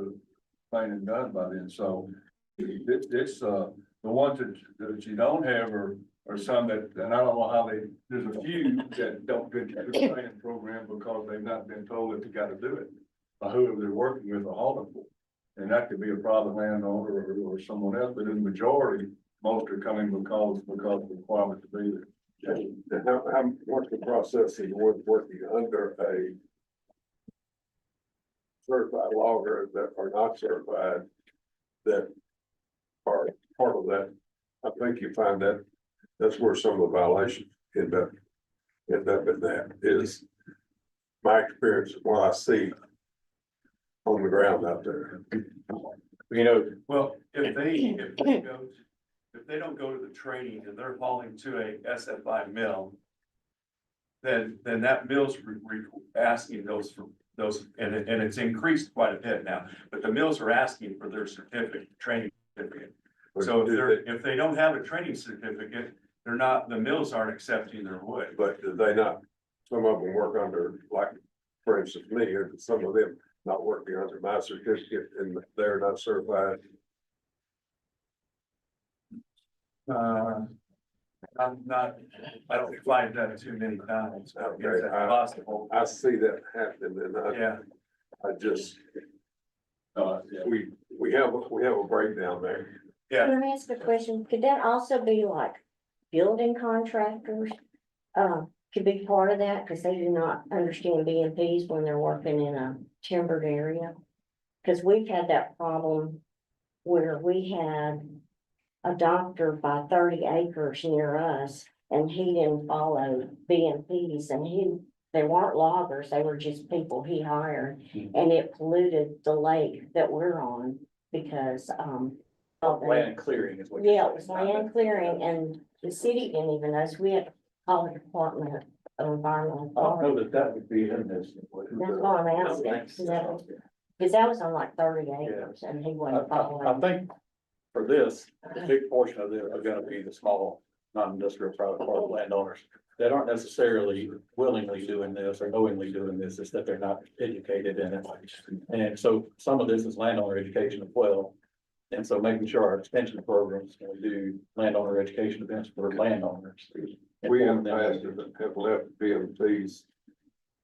[SPEAKER 3] training done by then. So it's the ones that you don't have are some that, and I don't know how there's a few that don't get to the training program because they've not been told that they got to do it by whoever they're working with or hauling for. And that could be a private landowner or someone else, but in the majority, most are coming because of the requirement to be there.
[SPEAKER 10] And what's the process of working under a certified logger that are not certified, that are part of that I think you find that, that's where some of the violations end up in that is my experience, what I see on the ground out there.
[SPEAKER 3] You know, well, if they don't go to the training and they're hauling to a SFI mill, then that mill's asking those for those, and it's increased quite a bit now, but the mills are asking for their certificate, training certificate. So if they don't have a training certificate, the mills aren't accepting their wood.
[SPEAKER 10] But do they not, some of them work under, like, for instance, me, or some of them not working under my certificate and they're not certified.
[SPEAKER 3] I don't find that too many times. I guess that's
[SPEAKER 10] Okay,
[SPEAKER 3] possible.
[SPEAKER 10] I see that happening and
[SPEAKER 3] Yeah.
[SPEAKER 10] I just, we have a breakdown there.
[SPEAKER 3] Yeah.
[SPEAKER 15] Can I ask a question? Could that also be like building contractors? Could be part of that because they do not understand BMPs when they're working in a timbered area. Because we've had that problem where we had a doctor buy 30 acres near us and he didn't follow BMPs and they weren't loggers, they were just people he hired. And it polluted the lake that we're on because,
[SPEAKER 9] Land clearing is what.
[SPEAKER 15] yeah, it was land clearing and the city didn't even know, so we had to call the Department of Environmental
[SPEAKER 3] I don't
[SPEAKER 15] Authority.
[SPEAKER 3] know that would be in this.
[SPEAKER 15] That's why I'm asking, because that was on like 30 acres and he wasn't
[SPEAKER 8] I
[SPEAKER 15] following.
[SPEAKER 8] think for this, a big portion of it are gonna be the small, non-industrial private park landowners that aren't necessarily willingly doing this or knowingly doing this, it's that they're not educated in it. And so some of this is landowner education as well. And so making sure our extension programs, when we do landowner education events for landowners.
[SPEAKER 10] We in
[SPEAKER 8] inform
[SPEAKER 10] the
[SPEAKER 8] them.
[SPEAKER 10] past have left BMTs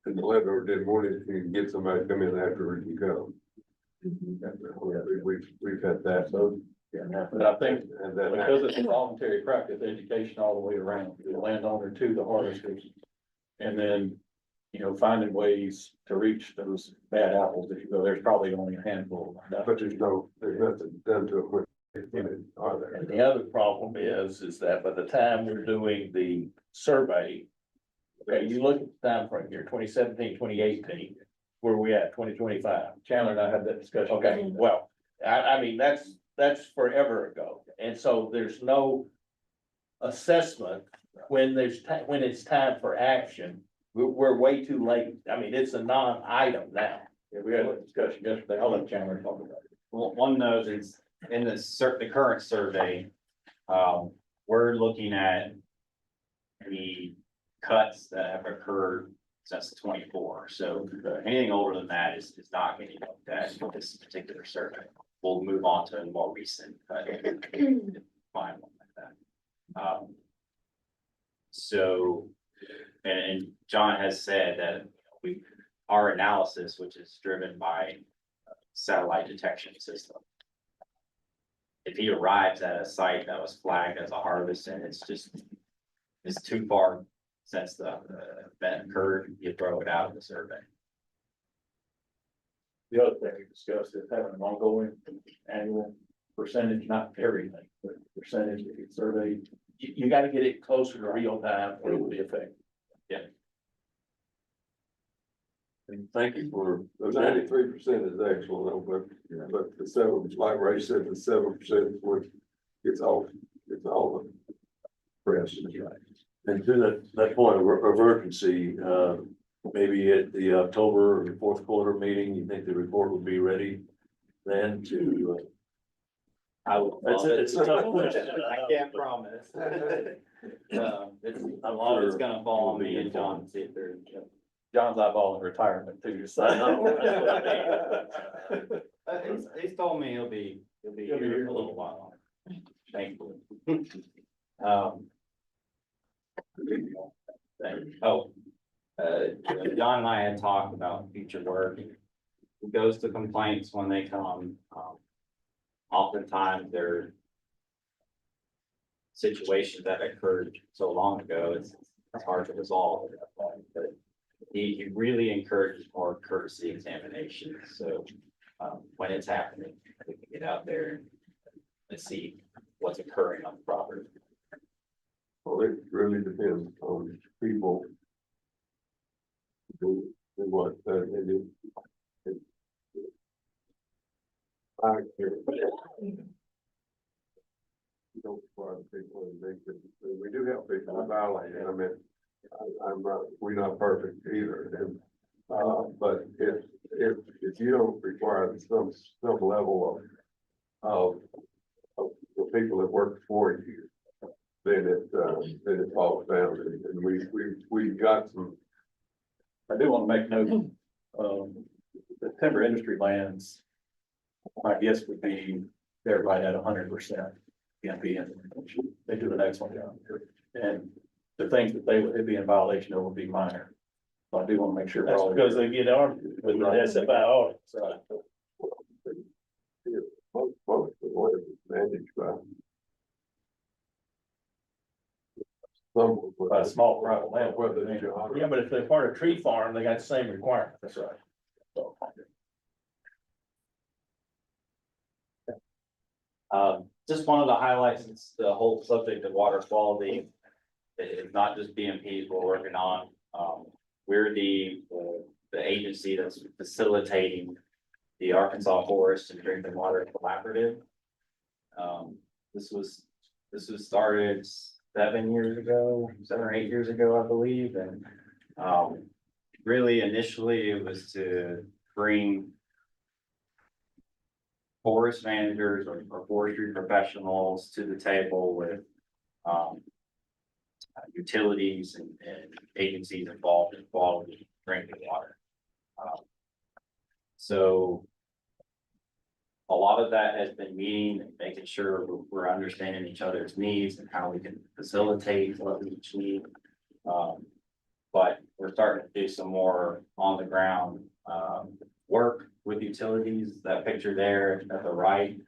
[SPEAKER 10] and the landlord didn't want it, you can get somebody to come in after you go. We've had that, so.
[SPEAKER 8] But I think
[SPEAKER 10] And that.
[SPEAKER 8] because it's a voluntary practice, education all the way around, the landowner to the harvesters. And then, you know, finding ways to reach those bad apples, if you go, there's probably only a handful.
[SPEAKER 10] But there's nothing done to it, are there?
[SPEAKER 1] And the other problem is that by the time we're doing the survey, okay, you look at the time frame here, 2017, 2018, where we at, 2025?
[SPEAKER 8] Chandler and I had that discussion.
[SPEAKER 1] Okay, well, I mean, that's forever ago, and so there's no assessment when when it's time for action. We're way too late. I mean, it's a non-item now.
[SPEAKER 8] Yeah, we had a discussion yesterday. I'll let Chandler talk about it.
[SPEAKER 14] Well, one note is in the current survey, we're looking at the cuts that have occurred since 24. So anything older than that is not getting looked at in this particular survey. We'll move on to a more recent cut. Find one like that. So, and John has said that our analysis, which is driven by satellite detection system. If he arrives at a site that was flagged as a harvest and it's too far since the event occurred, you throw it out of the survey.
[SPEAKER 8] The other thing we discussed is having an ongoing annual percentage, not everything, but percentage of the survey.
[SPEAKER 1] You gotta get it closer to real time for it to be effective.
[SPEAKER 2] Thank you for.
[SPEAKER 10] 93% is excellent, but the 7, like Ray said, the 7% which it's all the press.
[SPEAKER 2] And to that point of urgency, maybe at the October or fourth quarter meeting, you think the report will be ready then to?
[SPEAKER 14] It's a tough question. I can't promise. A lot is gonna fall on me and John to see if they're.
[SPEAKER 8] John's eyeballing retirement too, so.
[SPEAKER 14] He's told me he'll be here for a little while, thankfully. John and I had talked about future work. It goes to complaints when they come. Oftentimes they're situations that occurred so long ago, it's hard to resolve. But he really encourages more courtesy examinations, so when it's happening, we can get out there and see what's occurring on the property.
[SPEAKER 10] Well, it really depends on people. Do what, it is. You don't require the people to make it, we do have people that violate it, I mean, I'm not, we're not perfect either, and, but if you don't require some level of the people that work for you, then it falls down, and we've got some.
[SPEAKER 8] I do want to make note, the timber industry lands, my guess would be they're right at 100% BMP implementation. They do an excellent job. And the things that they would be in violation of would be minor. So I do want to make sure.
[SPEAKER 1] That's because they get armed with the SFI audit.
[SPEAKER 10] Most of the water is managed by.
[SPEAKER 8] By a small private land.
[SPEAKER 1] Yeah, but if they're part of tree farm, they got the same requirement. That's right. So,
[SPEAKER 14] Just wanted to highlight, since the whole subject of water quality is not just BMPs we're working on. We're the agency that's facilitating the Arkansas Forest and Drinking Water Collaborative. This was started 7 or 8 years ago, I believe, and really initially it was to bring forest managers or forestry professionals to the table with utilities and agencies involved in quality drinking water. So a lot of that has been meeting and making sure we're understanding each other's needs and how we can facilitate what we each need. But we're starting to do some more on the ground work with utilities. That picture there at the right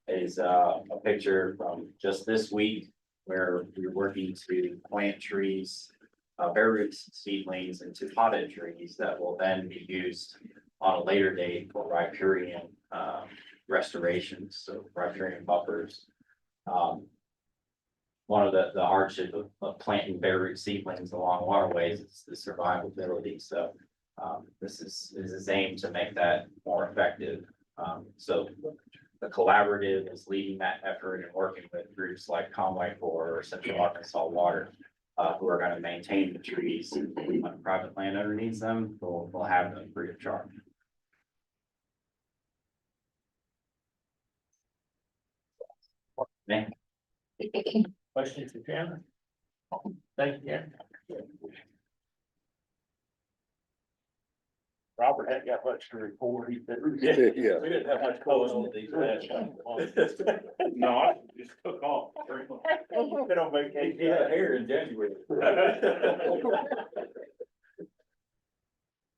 [SPEAKER 14] is a picture from just this week where we're working to plant trees, bare root seedlings into potted trees that will then be used on a later date for riparian restorations, so riparian buffers. One of the hardship of planting bare root seedlings along waterways is the survivability. So this is aimed to make that more effective. So the collaborative is leading that effort and working with groups like Conway or Central Arkansas Water, who are going to maintain the trees. When a private landowner needs them, we'll have them free of charge.
[SPEAKER 1] questions for Chairman? Thank you. Robert hadn't got much to report.
[SPEAKER 7] Yeah.
[SPEAKER 8] We didn't have much close on these.
[SPEAKER 1] No, I just took off. Been on vacation.
[SPEAKER 8] He had hair in January.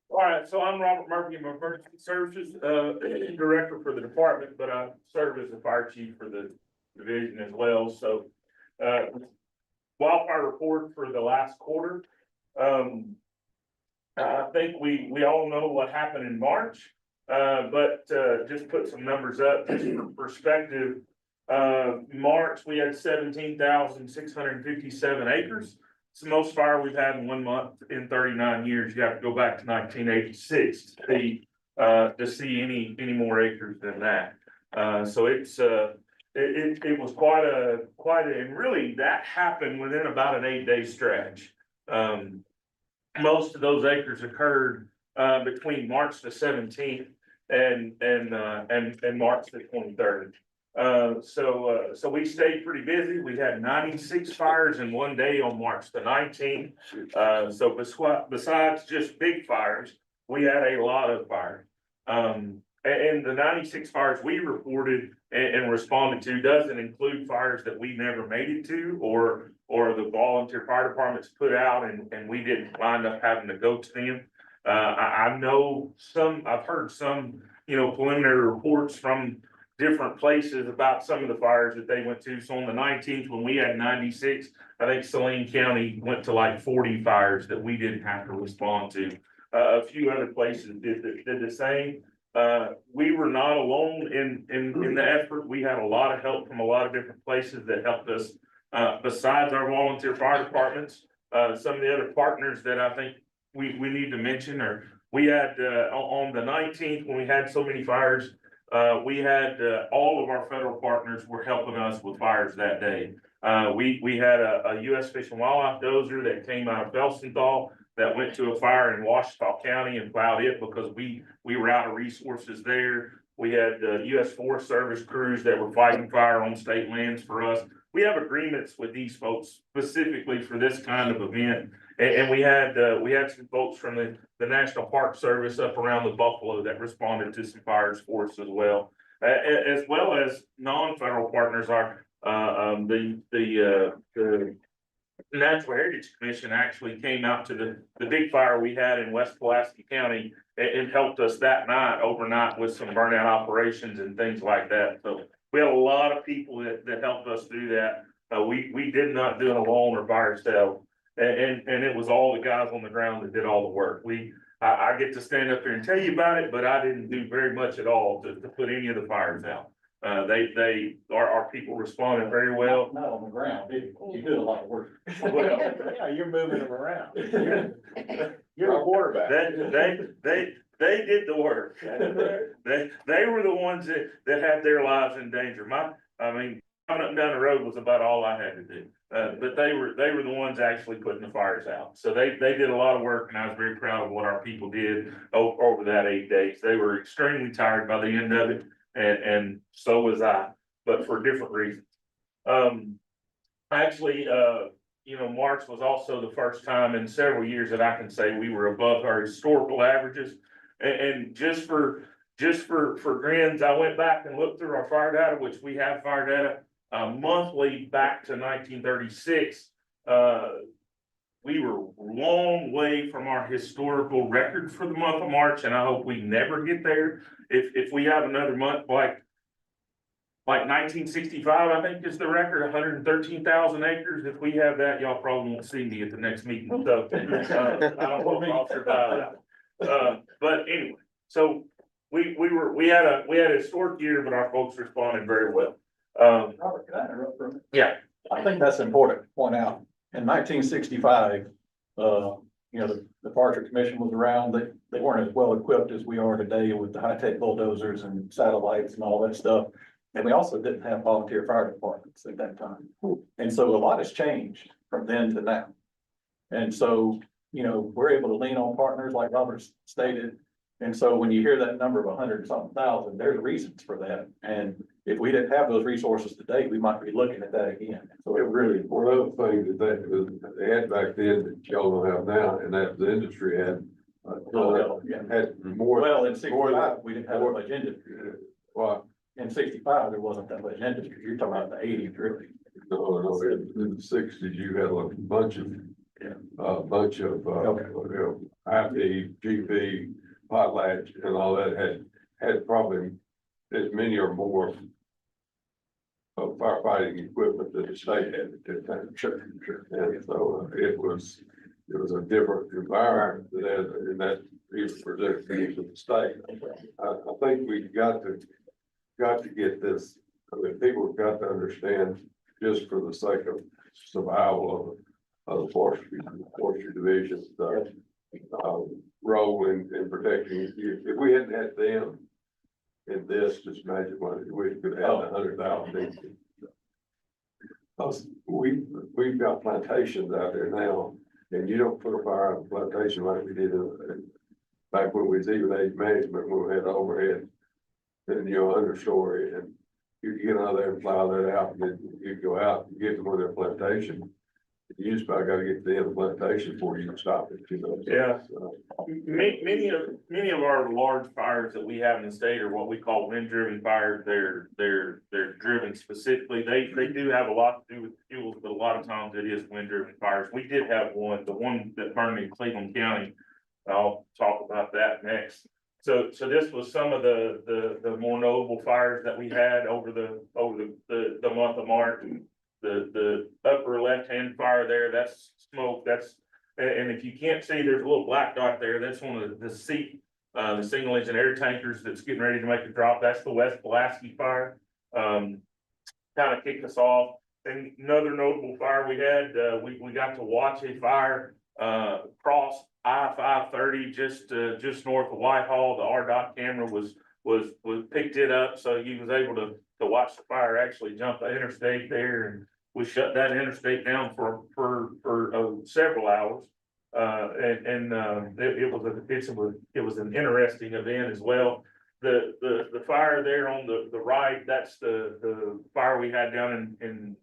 [SPEAKER 16] All right, so I'm Robert Murphy, I'm Emergency Services Director for the department, but I serve as the fire chief for the division as well. So wildfire report for the last quarter. I think we all know what happened in March, but just put some numbers up just for perspective. March, we had 17,657 acres. It's the most fire we've had in 1 month in 39 years. You have to go back to 1986 to see any more acres than that. So it's it was quite a, and really that happened within about an 8-day stretch. Most of those acres occurred between March the 17th and March the 23rd. So we stayed pretty busy. We had 96 fires in 1 day on March the 19th. So besides just big fires, we had a lot of fires. And the 96 fires we reported and responded to doesn't include fires that we never made it to, or the volunteer fire departments put out and we didn't wind up having to go to them. I know I've heard some, preliminary reports from different places about some of the fires that they went to. So on the 19th, when we had 96, I think Saline County went to like 40 fires that we didn't have to respond to. A few other places did the same. we were not alone in the effort. We had a lot of help from a lot of different places that helped us. Besides our volunteer fire departments, some of the other partners that I think we need to mention are, we had, on the 19th, when we had so many fires, we had, all of our federal partners were helping us with fires that day. We had a U.S. Fish and Wildlife dozer that came out of Felsenthal that went to a fire in Washita County and plowed it because we were out of resources there. We had U.S. Forest Service crews that were fighting fire on state lands for us. We have agreements with these folks specifically for this kind of event. And we had some folks from the National Park Service up around the Buffalo that responded to some fires for us as well as non-federal partners. The Natural Heritage Commission actually came out to the big fire we had in West Pulaski County and helped us that night, overnight, with some burnout operations and things like that. So we had a lot of people that helped us do that. We did not do it alone or by ourselves. And it was all the guys on the ground that did all the work. I get to stand up here and tell you about it, but I didn't do very much at all to put any of the fires out. Our people responded very well.
[SPEAKER 8] Not on the ground, did you? You did a lot of work.
[SPEAKER 1] Well, yeah, you're moving them around. You're a quarterback.
[SPEAKER 16] They did the work. They were the ones that had their lives in danger. Coming up and down the road was about all I had to do. But they were the ones actually putting the fires out. So they did a lot of work, and I was very proud of what our people did over that 8 days. They were extremely tired by the end of it, and so was I, but for different reasons. Actually, March was also the first time in several years that I can say we were above our historical averages. And just for grins, I went back and looked through our fire data, which we have fire data monthly back to 1936. We were a long way from our historical record for the month of March, and I hope we never get there. If we have another month like 1965, I think is the record, 113,000 acres. If we have that, y'all probably won't see me at the next meeting. So I don't know if I'll survive that. But anyway, so we had a historic year, but our folks responded very well.
[SPEAKER 8] Robert, can I interrupt for a minute?
[SPEAKER 16] Yeah.
[SPEAKER 8] I think that's important to point out. In 1965, the Forestry Commission was around. They weren't as well equipped as we are today with the high-tech bulldozers and satellites and all that stuff. And we also didn't have volunteer fire departments at that time. And so a lot has changed from then to now. And so, we're able to lean on partners like Robert stated. And so when you hear that number of 100-something thousand, there's reasons for that. And if we didn't have those resources today, we might be looking at that again. So it really,
[SPEAKER 10] One other thing that they had back then that y'all don't have now, and that the industry had. Had more.
[SPEAKER 8] Well, in 65, we didn't have that much industry.
[SPEAKER 10] Well,
[SPEAKER 8] In 65, there wasn't that much industry. You're talking about the 80s, really.
[SPEAKER 10] no, in the 60s, you had a bunch of IP, GP, potlatch and all that had probably as many or more of firefighting equipment that the state had at that time. Sure. And so it was a different environment that even for the state. I think we got to get this. I mean, people have got to understand, just for the sake of survival of the forestry division, role in protecting you. If we hadn't had them in this, just imagine what we could have 100,000 acres. We've got plantations out there now, and you don't put a fire on a plantation like we did back when we was even age management, when we had overhead and understory, and you get out there and plow that out, and then you go out and get them on their plantation. You just about got to get to the end of the plantation before you can stop it.
[SPEAKER 16] Yeah. Many of our large fires that we have in the state are what we call wind-driven fires. They're driven specifically. They do have a lot to do with fuels, but a lot of times it is wind-driven fires. We did have the one that burned in Cleveland County. I'll talk about that next. So this was some of the more notable fires that we had over the month of March. The upper left-hand fire there, that's smoke. And if you can't see, there's a little black dot there. That's one of the seat the single engine air tankers that's getting ready to make a drop. That's the West Pulaski fire. Kind of kicked us off. And another notable fire we had, we got to watch a fire, cross I-530 just north of Whitehall. The RDOT camera was picked it up. So he was able to watch the fire actually jump the interstate there. And we shut that interstate down for several hours. It was an interesting event as well. The fire there on the right, that's the fire we had down in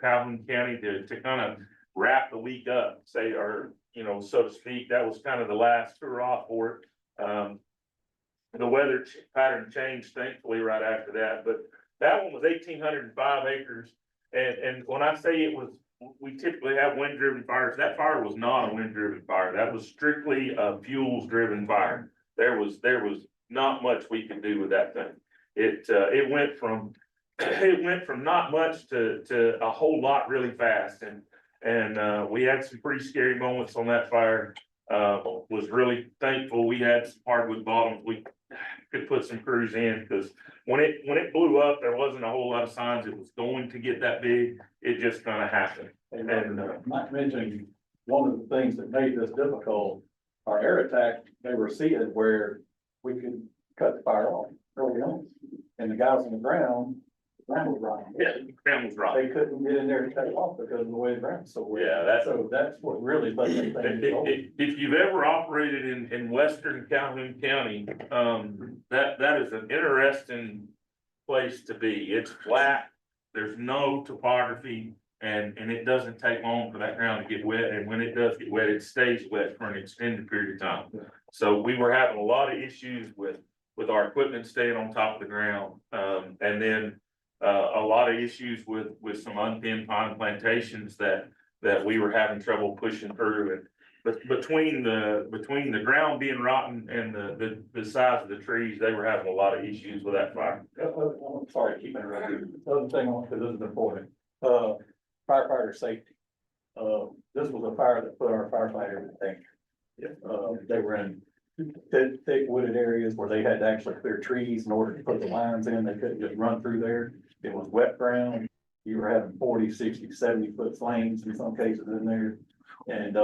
[SPEAKER 16] Calhoun County to kind of wrap the week up, say, or, you know, so to speak. That was kind of the last hurrah for it. The weather pattern changed thankfully right after that, but that one was 1,805 acres. And when I say it was, we typically have wind driven fires. That fire was not a wind driven fire. That was strictly a fuels driven fire. There was not much we could do with that thing. It went from not much to a whole lot really fast. And we had some pretty scary moments on that fire. Was really thankful we had some hardwood bottoms. We could put some crews in, because when it blew up, there wasn't a whole lot of signs it was going to get that big. It just kind of happened.
[SPEAKER 8] And not mentioning, one of the things that made this difficult, our air attack, they were seated where we could cut the fire off early on. And the guys on the ground was rotten.
[SPEAKER 16] Yeah, the ground was rotten.
[SPEAKER 8] They couldn't get in there to cut it off because of the way the ground's so wet.
[SPEAKER 16] Yeah,
[SPEAKER 8] that's what really let that thing go.
[SPEAKER 16] If you've ever operated in western Calhoun County, that is an interesting place to be. It's flat, there's no topography, and it doesn't take long for that ground to get wet. And when it does get wet, it stays wet for an extended period of time. So we were having a lot of issues with our equipment staying on top of the ground. And then a lot of issues with some unpinned pine plantations that we were having trouble pushing through. And but between the ground being rotten and the size of the trees, they were having a lot of issues with that fire.
[SPEAKER 8] I'm sorry, keep interrupting. Other thing, because this is important, firefighter safety. This was a fire that put our firefighter in the danger. They were in thick wooded areas where they had to actually clear trees in order to put the lines in. They couldn't just run through there. It was wet ground. You were having 40, 60, 70-foot flames in some cases in there. And,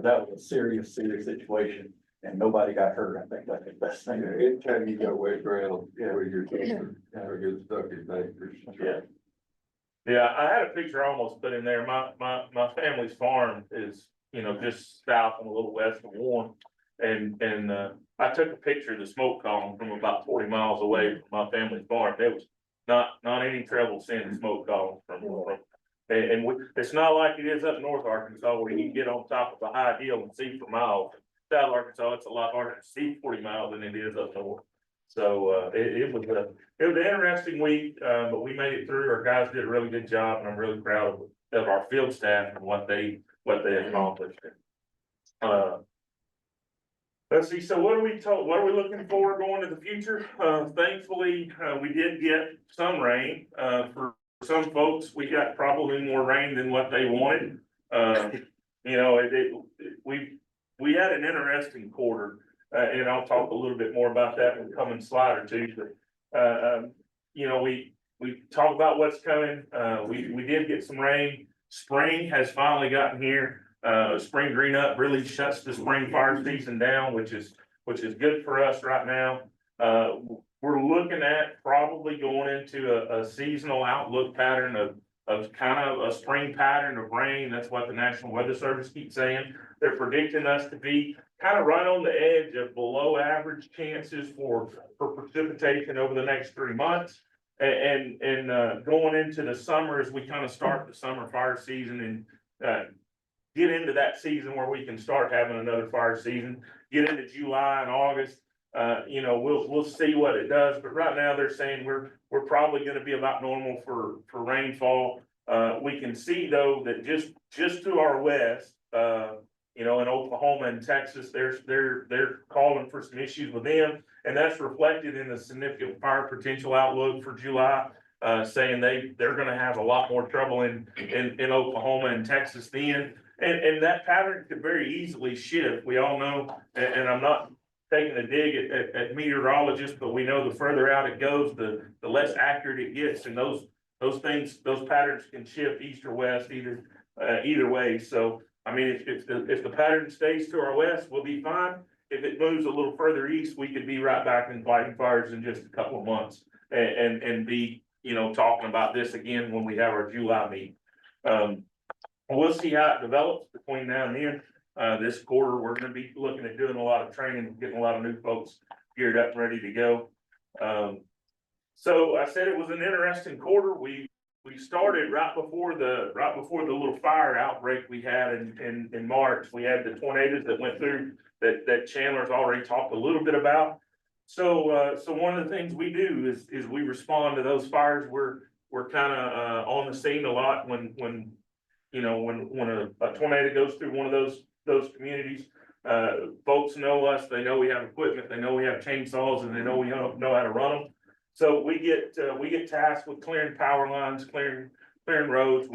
[SPEAKER 8] that was a serious situation, and nobody got hurt. I think that's the best thing.
[SPEAKER 10] Anytime you got wet ground, where you're stuck in dangerous.
[SPEAKER 16] Yeah, I had a picture I almost put in there. My family's farm is, just south and a little west of Warren. And I took a picture of the smoke column from about 40 miles away from my family's farm. There was not any trouble seeing the smoke column it's not like it is up north Arkansas where you can get on top of a high hill and see for miles. South Arkansas, it's a lot harder to see 40 miles than it is up north. So it was an interesting week, but we made it through. Our guys did a really good job, and I'm really proud of our field staff and what they accomplished. Let's see. So what are we looking for going to the future? Thankfully, we did get some rain. For some folks, we got probably more rain than what they wanted. We had an interesting quarter, and I'll talk a little bit more about that in the coming slide or two. But we talk about what's coming. We did get some rain. Spring has finally gotten here. Spring green up really shuts the spring fire season down, which is good for us right now. We're looking at probably going into a seasonal outlook pattern of kind of a spring pattern of rain. That's what the National Weather Service keeps saying. They're predicting us to be kind of right on the edge of below average chances for precipitation over the next 3 months. And going into the summer, as we kind of start the summer fire season and get into that season where we can start having another fire season, get into July and August. We'll see what it does, but right now they're saying we're probably going to be about normal for rainfall. We can see though that just to our west, in Oklahoma and Texas, they're calling for some issues with them, and that's reflected in the significant fire potential outlook for July, saying they're going to have a lot more trouble in Oklahoma and Texas then, and that pattern could very easily shift. We all know, and I'm not taking a dig at meteorologists, but we know the further out it goes, the less accurate it gets, and those patterns can shift east or west, either way. So, I mean, if the pattern stays to our west, we'll be fine. If it moves a little further east, we could be right back in fighting fires in just a couple of months and be, talking about this again when we have our July meeting. We'll see how it develops between now and then. This quarter, we're gonna be looking at doing a lot of training, getting a lot of new folks geared up, and ready to go. So I said it was an interesting quarter. We started right before the little fire outbreak we had in March. We had the tornadoes that went through that Chandler's already talked a little bit about. So one of the things we do is we respond to those fires. We're kind of on the scene a lot when a tornado goes through one of those communities. Folks know us, they know we have equipment, they know we have chainsaws, and they know we know how to run them. So we get tasked with clearing power lines, clearing roads.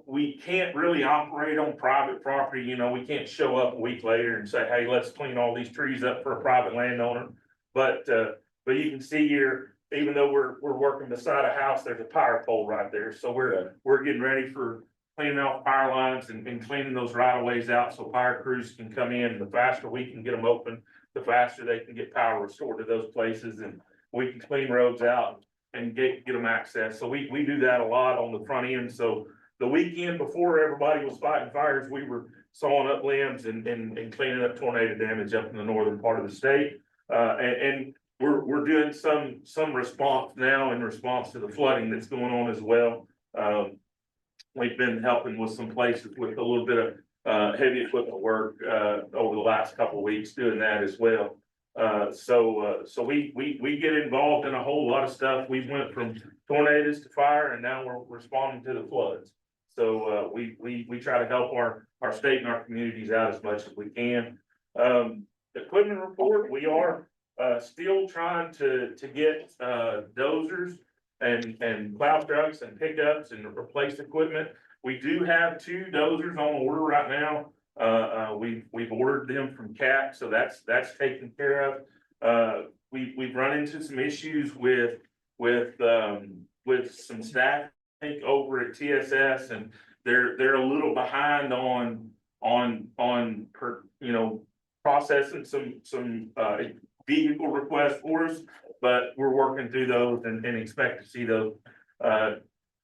[SPEAKER 16] We can't really operate on private property. We can't show up a week later and say, hey, let's clean all these trees up for a private landowner. But you can see here, even though we're working beside a house, there's a power pole right there. So we're getting ready for cleaning off power lines and cleaning those right of ways out so fire crews can come in. The faster we can get them open, the faster they can get power restored to those places, and we can clean roads out and get them access. So we do that a lot on the front end. So the weekend before everybody was fighting fires, we were sawing up limbs and cleaning up tornado damage up in the northern part of the state. And we're doing some response now in response to the flooding that's going on as well. We've been helping with some places with a little bit of heavy equipment work over the last couple of weeks, doing that as well. So we get involved in a whole lot of stuff. We went from tornadoes to fire, and now we're responding to the floods. So we try to help our state and our communities out as much as we can. Equipment report, we are still trying to get dozers and plow trucks and pickups and replace equipment. We do have 2 dozers on order right now. We've ordered them from CAP, so that's taken care of. We've run into some issues with some staff, I think, over at TSS, and they're a little behind on processing some vehicle requests for us, but we're working through those and expect to see those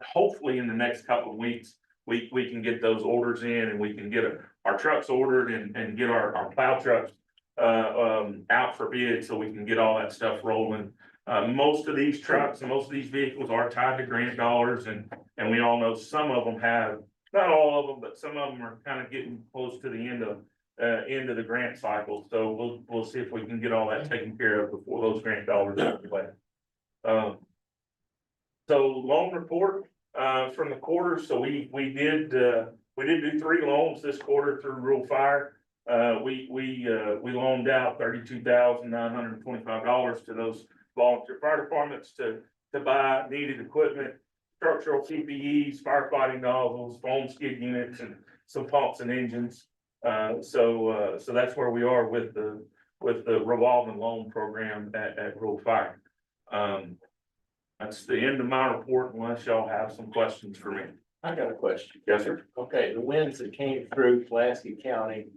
[SPEAKER 16] hopefully in the next couple of weeks. We can get those orders in, and we can get our trucks ordered and get our plow trucks out for bid, so we can get all that stuff rolling. Most of these trucks and most of these vehicles are tied to grant dollars, and we all know some of them have, not all of them, but some of them are kind of getting close to the end of the grant cycle. So we'll see if we can get all that taken care of before those grant dollars are away. So loan report from the quarter. So we did do 3 loans this quarter through rural fire. We loaned out $32,925 to those volunteer fire departments to buy needed equipment, structural PPEs, firefighting nozzles, foam skid units, and some pumps and engines. So that's where we are with the revolving loan program at rural fire. That's the end of my report, unless y'all have some questions for me.
[SPEAKER 1] I got a question.
[SPEAKER 16] Yes, sir.
[SPEAKER 1] Okay, the winds that came through Pulaski County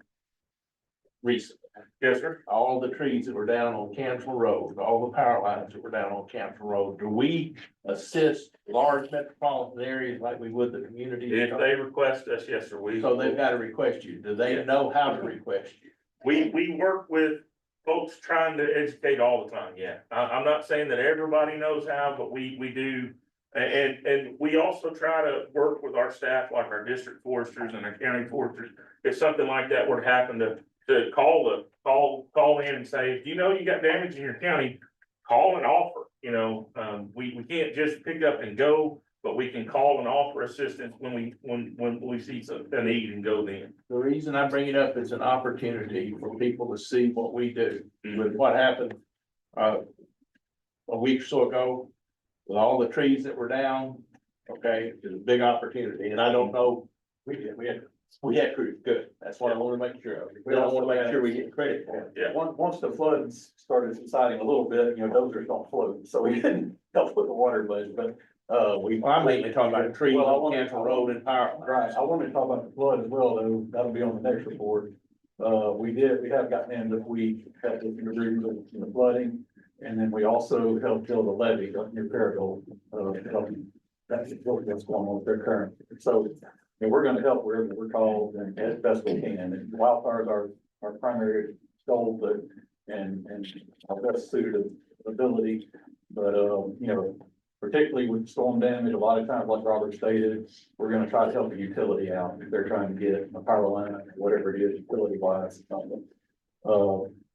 [SPEAKER 1] recently,
[SPEAKER 16] Yes, sir.
[SPEAKER 1] all the trees that were down on Canton Road, all the power lines that were down on Canton Road, do we assist large metropolitan areas like we would the community?
[SPEAKER 16] If they request us, yes, sir.
[SPEAKER 1] So they've got to request you. Do they know how to request you?
[SPEAKER 16] We work with folks trying to educate all the time. Yeah, I'm not saying that everybody knows how, but we do. And we also try to work with our staff, like our district foresters and our county foresters. If something like that were to happen, to call in and say, if you know you got damage in your county, call and offer. We can't just pick up and go, but we can call and offer assistance when we see a need and go then.
[SPEAKER 1] The reason I bring it up is an opportunity for people to see what we do. With what happened a week or so ago, with all the trees that were down, okay, it's a big opportunity. And I don't know, we had
[SPEAKER 8] We had crews, good. That's what I want to make sure of. We don't want to make sure we get credit for it.
[SPEAKER 16] Yeah.
[SPEAKER 8] Once the floods started subsiding a little bit, dozers don't float, so we didn't help with the water much, but, we.
[SPEAKER 1] Well, I'm mainly talking about the trees
[SPEAKER 8] Well, I
[SPEAKER 1] on
[SPEAKER 8] wanted-
[SPEAKER 1] Canton Road and power.
[SPEAKER 8] Right, I wanted to talk about the flood as well, though, that'll be on the next report. We have gotten in that we had to agree with the flooding, and then we also helped build a levee up near Paragould. That's what's going on with their current, so, we're gonna help wherever we're called and as best we can, and wildfires are our primary goal, but, and our best suited ability, but, particularly with storm damage, a lot of times, like Robert stated, we're gonna try to help the utility out if they're trying to get a power line, whatever it is, utility wise.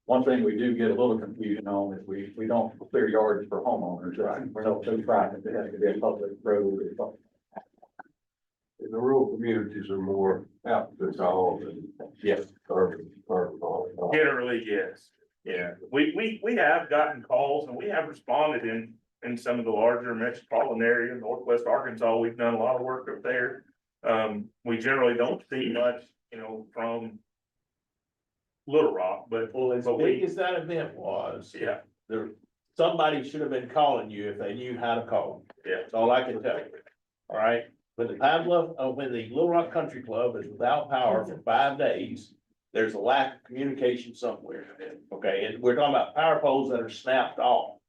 [SPEAKER 8] One thing we do get a little confusion on is we don't clear yards for homeowners. We're not so frightened if it has to be a public road or something.
[SPEAKER 10] The rural communities are more apt to call than.
[SPEAKER 8] Yes.
[SPEAKER 10] Urban.
[SPEAKER 16] Generally, yes. Yeah, we have gotten calls and we have responded in some of the larger metropolitan area, Northwest Arkansas. We've done a lot of work up there. We generally don't see much, from Little Rock, but
[SPEAKER 1] As
[SPEAKER 16] But
[SPEAKER 1] big
[SPEAKER 16] we-
[SPEAKER 1] as that event was,
[SPEAKER 16] yeah,
[SPEAKER 1] somebody should have been calling you if they knew how to call.
[SPEAKER 16] yeah.
[SPEAKER 1] That's all I can tell you. All right, when the when the Little Rock Country Club is without power for 5 days, there's a lack of communication somewhere. Okay, and we're talking about power poles that are snapped off.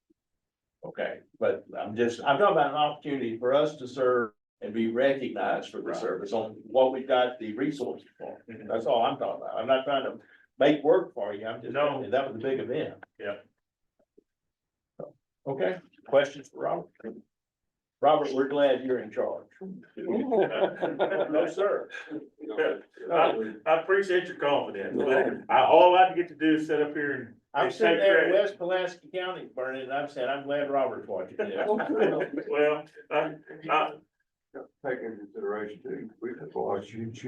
[SPEAKER 1] Okay, but I'm talking about an opportunity for us to serve and be recognized for the service on what we've got the resources for. That's all I'm talking about. I'm not trying to make work for you. I'm just telling you, that was a big event.
[SPEAKER 16] Yeah.
[SPEAKER 1] Okay, questions for Robert? Robert, we're glad you're in charge.
[SPEAKER 16] No, sir. I appreciate your confidence, but all I get to do is sit up here and.
[SPEAKER 1] I'm
[SPEAKER 16] and
[SPEAKER 1] sitting
[SPEAKER 16] take
[SPEAKER 1] there in
[SPEAKER 16] credit.
[SPEAKER 1] West Pulaski County burning, and I'm saying, I'm glad Robert's watching this.
[SPEAKER 16] Well,
[SPEAKER 10] Take into consideration too, we have a lot of huge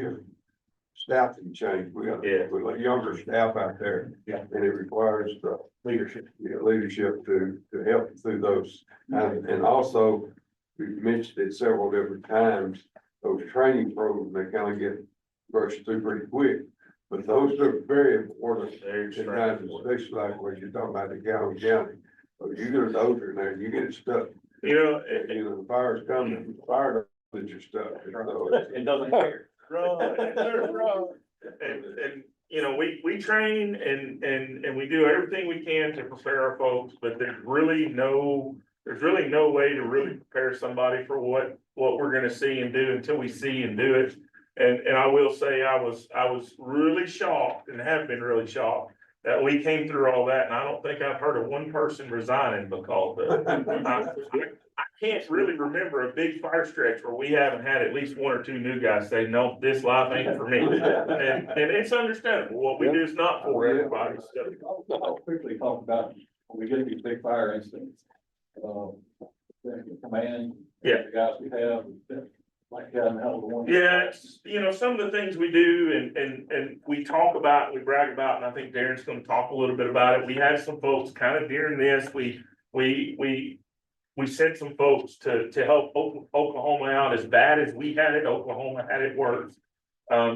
[SPEAKER 10] staffing change. We got
[SPEAKER 16] Yeah.
[SPEAKER 10] a younger staff out there.
[SPEAKER 1] Yeah.
[SPEAKER 10] And it requires the
[SPEAKER 1] Leadership.
[SPEAKER 10] leadership to help through those. And also, we mentioned it several different times, those training programs, they kind of get brushed through pretty quick. But those are very important.
[SPEAKER 16] Very
[SPEAKER 10] In times, especially like when you're talking about the Galvin County. So you get a dozer in there, and you get stuck. The fire's coming, the fire that you're stuck.
[SPEAKER 8] It doesn't care.
[SPEAKER 16] And we train and we do everything we can to prepare our folks, but there's really no way to really prepare somebody for what we're gonna see and do until we see and do it. And I will say, I was really shocked and have been really shocked that we came through all that, and I don't think I've heard of one person resigning because of it. I can't really remember a big fire stretch where we haven't had at least one or two new guys say, no, this life ain't for me. And it's understandable. What we do is not for everybody. So,
[SPEAKER 8] I'll quickly talk about, when we get these big fire incidents. The command.
[SPEAKER 16] Yeah.
[SPEAKER 8] The guys we have, like, one.
[SPEAKER 16] yeah, it's, some of the things we do and we talk about, we brag about, and I think Darren's gonna talk a little bit about it. We had some folks kind of during this, we sent some folks to help Oklahoma out as bad as we had it. Oklahoma had it worse.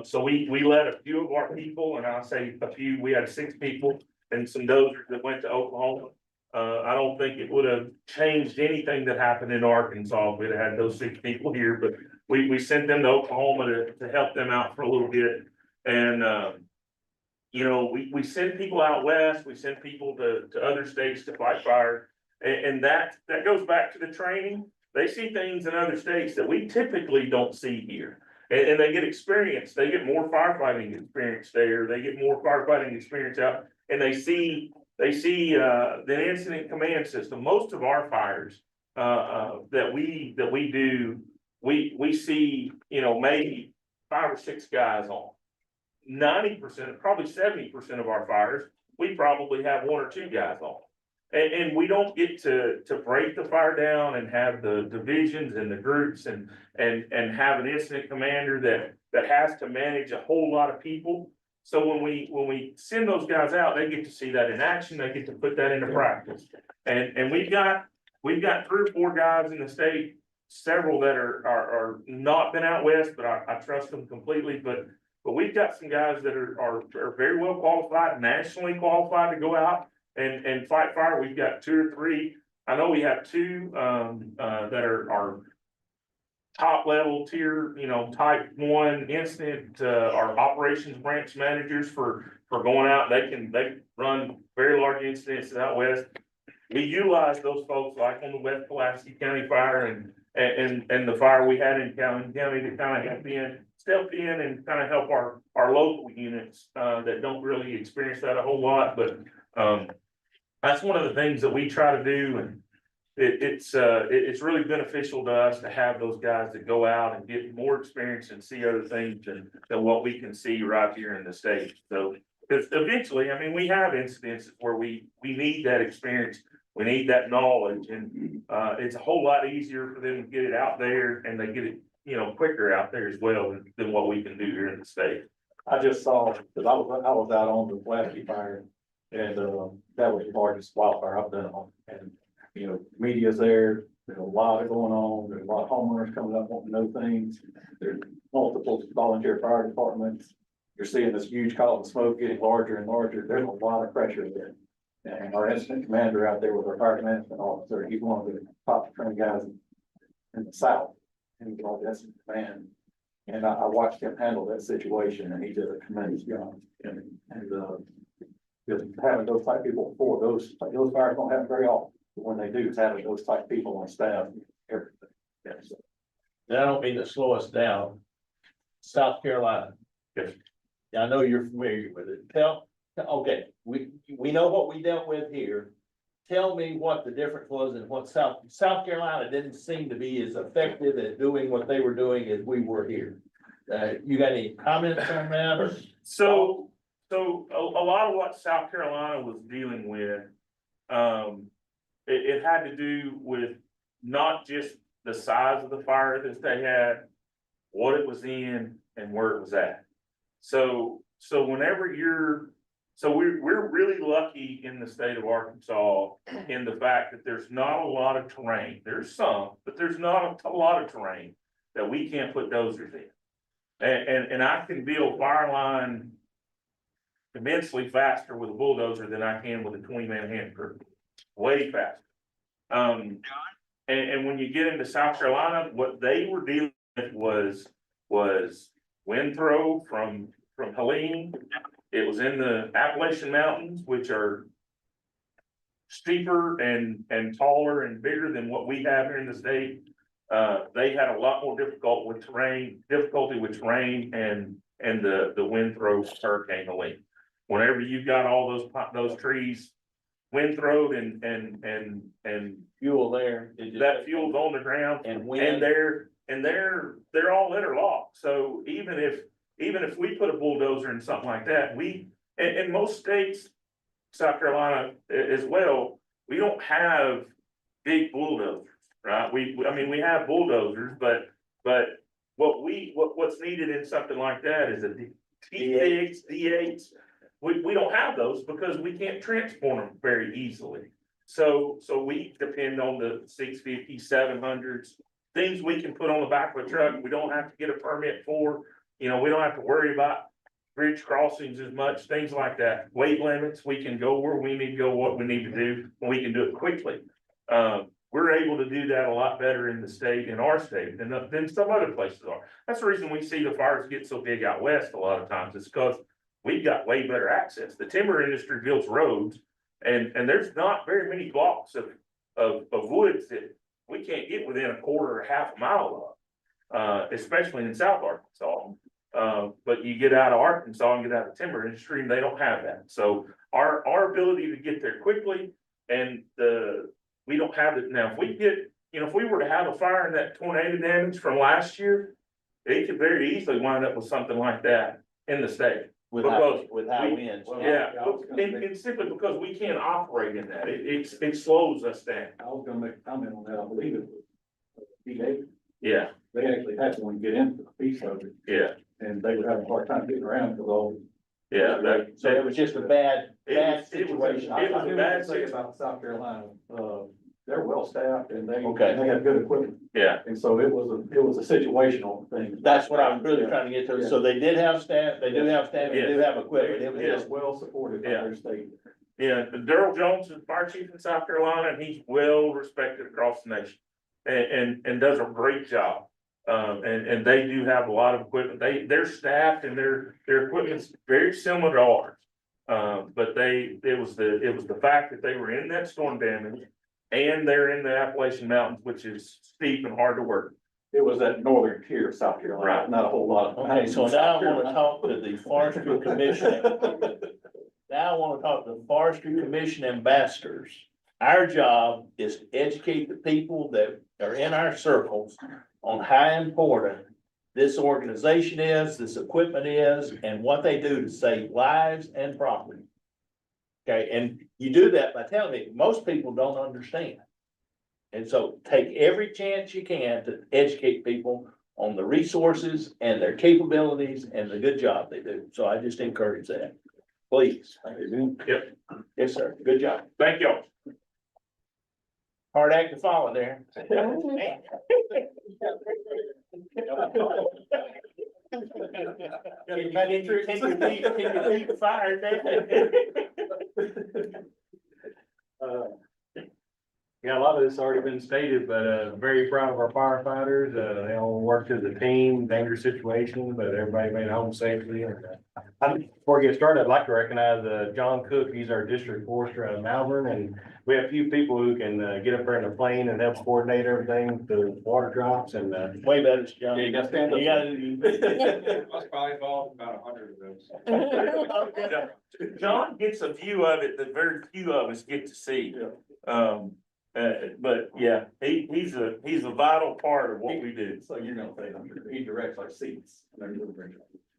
[SPEAKER 16] So we let a few of our people, and I'll say a few, we had 6 people and some dozers that went to Oklahoma. I don't think it would have changed anything that happened in Arkansas if we'd have had those 6 people here, but we sent them to Oklahoma to help them out for a little bit. And, we send people out west, we send people to other states to fight fire. And that goes back to the training. They see things in other states that we typically don't see here. And they get experience, they get more firefighting experience there, they get more firefighting experience out, and they see the incident command system. Most of our fires that we do, we see, maybe 5 or 6 guys on. 90%, probably 70% of our fires, we probably have 1 or 2 guys on. And we don't get to break the fire down and have the divisions and the groups and have an incident commander that has to manage a whole lot of people. So when we send those guys out, they get to see that in action, they get to put that into practice. And we've got 3 or 4 guys in the state, several that are not been out west, but I trust them completely, but but we've got some guys that are very well qualified, nationally qualified to go out and fight fire. We've got 2 or 3. I know we have 2, that are top level tier, type 1 incident, our operations branch managers for going out. They run very large incidents out west. We utilize those folks like on the West Pulaski County Fire and the fire we had in Calhoun County to kind of step in and kind of help our local units, that don't really experience that a whole lot, but, that's one of the things that we try to do, and it's really beneficial to us to have those guys that go out and get more experience and see other things than what we can see right here in the state. So, because eventually, I mean, we have incidences where we need that experience, we need that knowledge, and it's a whole lot easier for them to get it out there, and they get it, quicker out there as well than what we can do here in the state.
[SPEAKER 8] I just saw, because I was out on the Pulaski fire, and that was the largest wildfire I've done on, and media's there, there's a lot going on, there's a lot of homeowners coming up wanting to know things. There's multiple volunteer fire departments. You're seeing this huge column of smoke getting larger and larger. There's a lot of pressure there. And our incident commander out there with our fire management officer, he's one of the top trained guys in the South. And he's like, that's command. And I watched him handle that situation, and he did a tremendous job. And just having those type of people before, those fires don't happen very often. When they do, it's having those type of people on staff, everything. Yeah, so.
[SPEAKER 1] And I don't mean to slow us down. South Carolina.
[SPEAKER 16] Yes.
[SPEAKER 1] I know you're familiar with it. Okay, we know what we dealt with here. Tell me what the difference was and what South Carolina didn't seem to be as effective at doing what they were doing as we were here. You got any comments on that, or?
[SPEAKER 16] So a lot of what South Carolina was dealing with, it had to do with not just the size of the fire that they had, what it was in, and where it was at. So we're really lucky in the state of Arkansas in the fact that there's not a lot of terrain. There's some, but there's not a lot of terrain that we can't put dozers in. And I can build fire line immensely faster with a bulldozer than I can with a 20-man hand crew. Way faster. And when you get into South Carolina, what they were dealing with was wind throw from Helene. It was in the Appalachian Mountains, which are steeper and taller and bigger than what we have here in the state. They had a lot more difficulty with terrain and the wind throw Hurricane Helene. Whenever you've got all those trees wind throwed and
[SPEAKER 1] Fuel there.
[SPEAKER 16] that fuel's on the ground
[SPEAKER 1] And
[SPEAKER 16] they're all interlocked. So even if we put a bulldozer in something like that, in most states, South Carolina as well, we don't have big bulldozers, right? I mean, we have bulldozers, but what's needed in something like that is a T6, D8s. We don't have those because we can't transport them very easily. So we depend on the 650, 700s, things we can put on the back of a truck. We don't have to get a permit for, we don't have to worry about bridge crossings as much, things like that. Weight limits, we can go where we need to go, what we need to do, and we can do it quickly. We're able to do that a lot better in our state than some other places are. That's the reason we see the fires get so big out west a lot of times. It's because we've got way better access. The timber industry builds roads, and there's not very many blocks of woods that we can't get within a quarter or half a mile of, especially in South Arkansas. But you get out of Arkansas and get out of the timber industry, and they don't have that. So our ability to get there quickly, and we don't have it now. If we were to have a fire in that tornado damage from last year, it could very easily wind up with something like that in the state.
[SPEAKER 1] With high winds.
[SPEAKER 16] Yeah, and simply because we can't operate in that, it slows us down.
[SPEAKER 8] I was gonna make a comment on that, I believe it was D8.
[SPEAKER 16] Yeah,
[SPEAKER 8] They actually had one get into the piece of it,
[SPEAKER 16] yeah,
[SPEAKER 8] and they were having a hard time getting around because all.
[SPEAKER 16] yeah.
[SPEAKER 1] So it was just a bad
[SPEAKER 16] It was a
[SPEAKER 1] situation.
[SPEAKER 16] bad
[SPEAKER 8] Thing about South Carolina, they're well staffed and
[SPEAKER 1] Okay.
[SPEAKER 8] they have good equipment.
[SPEAKER 1] Yeah.
[SPEAKER 8] And so it was a situational thing.
[SPEAKER 1] That's what I'm really trying to get to. So they did have staff, they do have staff, they do have equipment. It was
[SPEAKER 8] They are
[SPEAKER 1] just,
[SPEAKER 8] well supported by their state.
[SPEAKER 16] Yeah, Daryl Jones is fire chief in South Carolina, and he's well respected across the nation. And does a great job. And they do have a lot of equipment. They're staffed and their equipment's very similar to ours. But it was the fact that they were in that storm damage and they're in the Appalachian Mountains, which is steep and hard to work.
[SPEAKER 8] It was that northern tier of South Carolina,
[SPEAKER 16] Right.
[SPEAKER 8] not a whole lot of.
[SPEAKER 1] okay, so now I wanna talk to the Forestry Commission. Now I wanna talk to the Forestry Commission ambassadors. Our job is to educate the people that are in our circles on how important this organization is, this equipment is, and what they do to save lives and property. Okay, and you do that by telling me, most people don't understand. And so take every chance you can to educate people on the resources and their capabilities and the good job they do. So I just encourage that. Please.
[SPEAKER 16] Yep.
[SPEAKER 1] Yes, sir. Good job.
[SPEAKER 16] Thank y'all.
[SPEAKER 1] Hard act to follow there. Can you keep fired there?
[SPEAKER 8] Yeah, a lot of this already been stated, but very proud of our firefighters. They all worked as a team, dangerous situation, but everybody made it home safely. Before we get started, I'd like to recognize John Cook. He's our district forester out of Malvern, and we have a few people who can get up there in the plane and help coordinate everything, the water drops and
[SPEAKER 1] Way better, John.
[SPEAKER 8] yeah, you gotta stand up.
[SPEAKER 1] You gotta.
[SPEAKER 12] I was probably involved in about 100 of those.
[SPEAKER 16] John gets a view of it that very few of us get to see. But yeah, he's a vital part of what we do.
[SPEAKER 8] So you're gonna say, he directs our seats.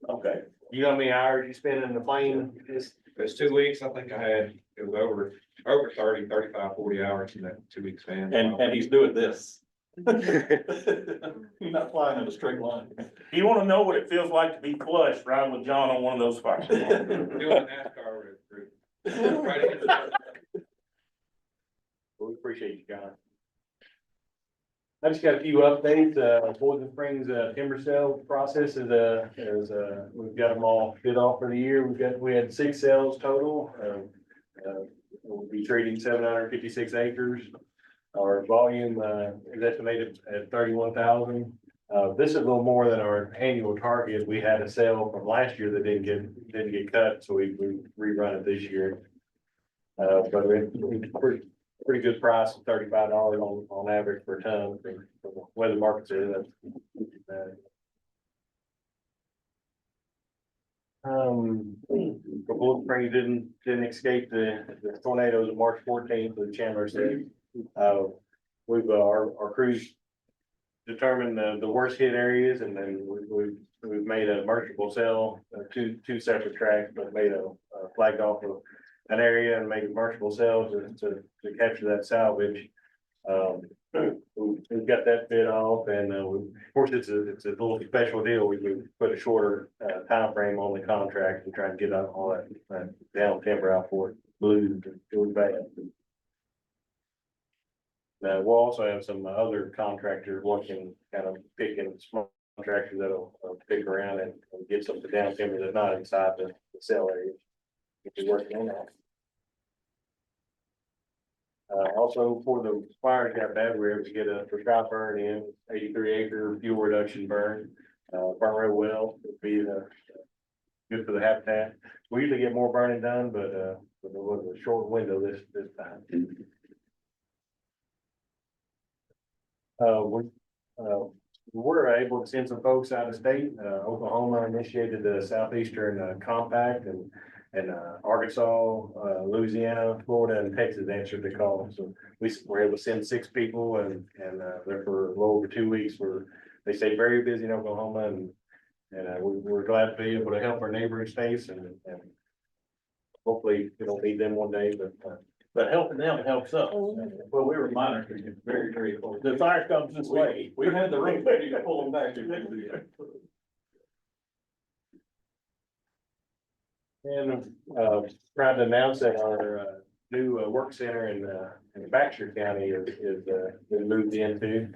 [SPEAKER 1] Okay.
[SPEAKER 8] You know how many hours you spend in the plane?
[SPEAKER 12] It was 2 weeks. I think it was over 30, 35, 40 hours in that 2 week span.
[SPEAKER 8] And he's doing this. You're not flying in a straight line.
[SPEAKER 16] You wanna know what it feels like to be flush riding with John on one of those fires?
[SPEAKER 12] Doing a NASCAR route. Right into the-
[SPEAKER 8] We appreciate you, John. I just got a few updates. Boys Springs timber sale process is we've got them all bid off for the year. We had 6 sales total. We'll be trading 756 acres. Our volume is estimated at 31,000. This is a little more than our annual target. We had a sale from last year that didn't get cut, so we rerun it this year. But it's pretty good price of $35 on average per ton for the way the markets are. That's Bullet Springs didn't escape the tornadoes of March 14th with Chandler City. Our crews determined the worst hit areas, and then we've made a merchantable sale, two separate tracks, but made a flagged off of an area and made merchantable sales to capture that salvage. We've got that bid off, and of course, it's a little special deal. We put a shorter time frame on the contract and try to get out all that down timber out for it, blues and really bad. Now, we'll also have some other contractors working, kind of picking small contractors that'll pick around and get some of the down timber that's not inside the sale area. We'll be working on that. Also for the fires got bad, we were able to get a prescribed burn in, 83 acre fuel reduction burn. Burn real well, it'd be good for the habitat. We usually get more burning done, but there was a short window this time. We were able to send some folks out of state. Oklahoma initiated the Southeastern Compact, and Arkansas, Louisiana, Florida, and Texas answered the call. So we were able to send 6 people, and they're for a little over 2 weeks. They stayed very busy in Oklahoma, and we're glad to be able to help our neighboring states, and hopefully we don't need them one day,
[SPEAKER 1] But helping them helps us.
[SPEAKER 8] well, we were monitoring it very, very close.
[SPEAKER 1] The fire comes this way.
[SPEAKER 8] We had the room ready to pull them back. And proud to announce that our new work center in Baxter County is been moved into.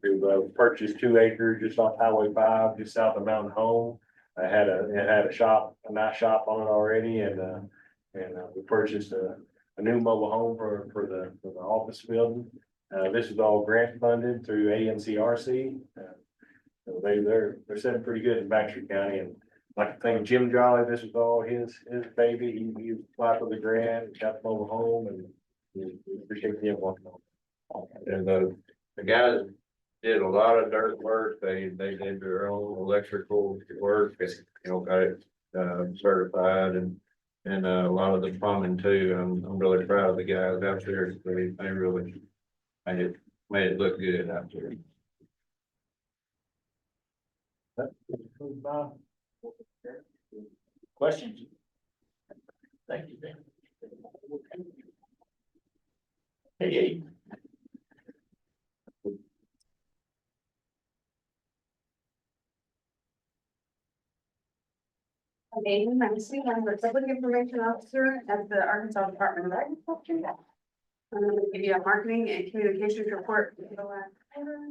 [SPEAKER 8] We've purchased 2 acres just off Highway 5, just south of Mountain Home. It had a shop, a nice shop on it already, and we purchased a new mobile home for the office building. This is all grant funded through ANCRC. So they're setting pretty good in Baxter County, and like I think Jim Jolly, this was all his baby. He applied for the grant, got the mobile home, and we appreciate him working on it.
[SPEAKER 12] And the guys did a lot of dirt work. They did their own electrical work, got it certified and a lot of the plumbing too. I'm really proud of the guys out there. They really made it look good out there.
[SPEAKER 1] Questions? Thank you, Ben. Hey,
[SPEAKER 6] I'm Aiden Massey, I'm the Public Information Officer at the Arkansas Department of Agriculture. I'm going to give you a marketing and communications report for the last quarter.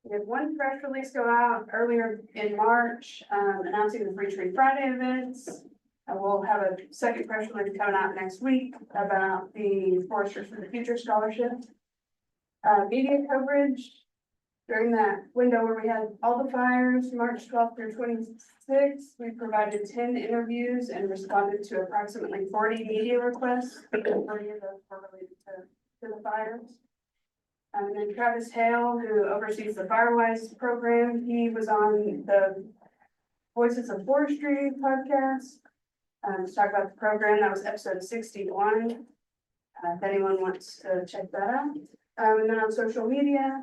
[SPEAKER 6] We had one press release go out earlier in March, announcing the Free Trade Friday events. We'll have a second press release coming out next week about the Forestry for the Future Scholarship. Media coverage during that window where we had all the fires, March 12th through 26th, we provided 10 interviews and responded to approximately 40 media requests. 40 of those were related to the fires. And then Travis Hale, who oversees the Firewise program, he was on the Voices of Forestry podcast to talk about the program. That was episode 61. If anyone wants to check that out. And then on social media,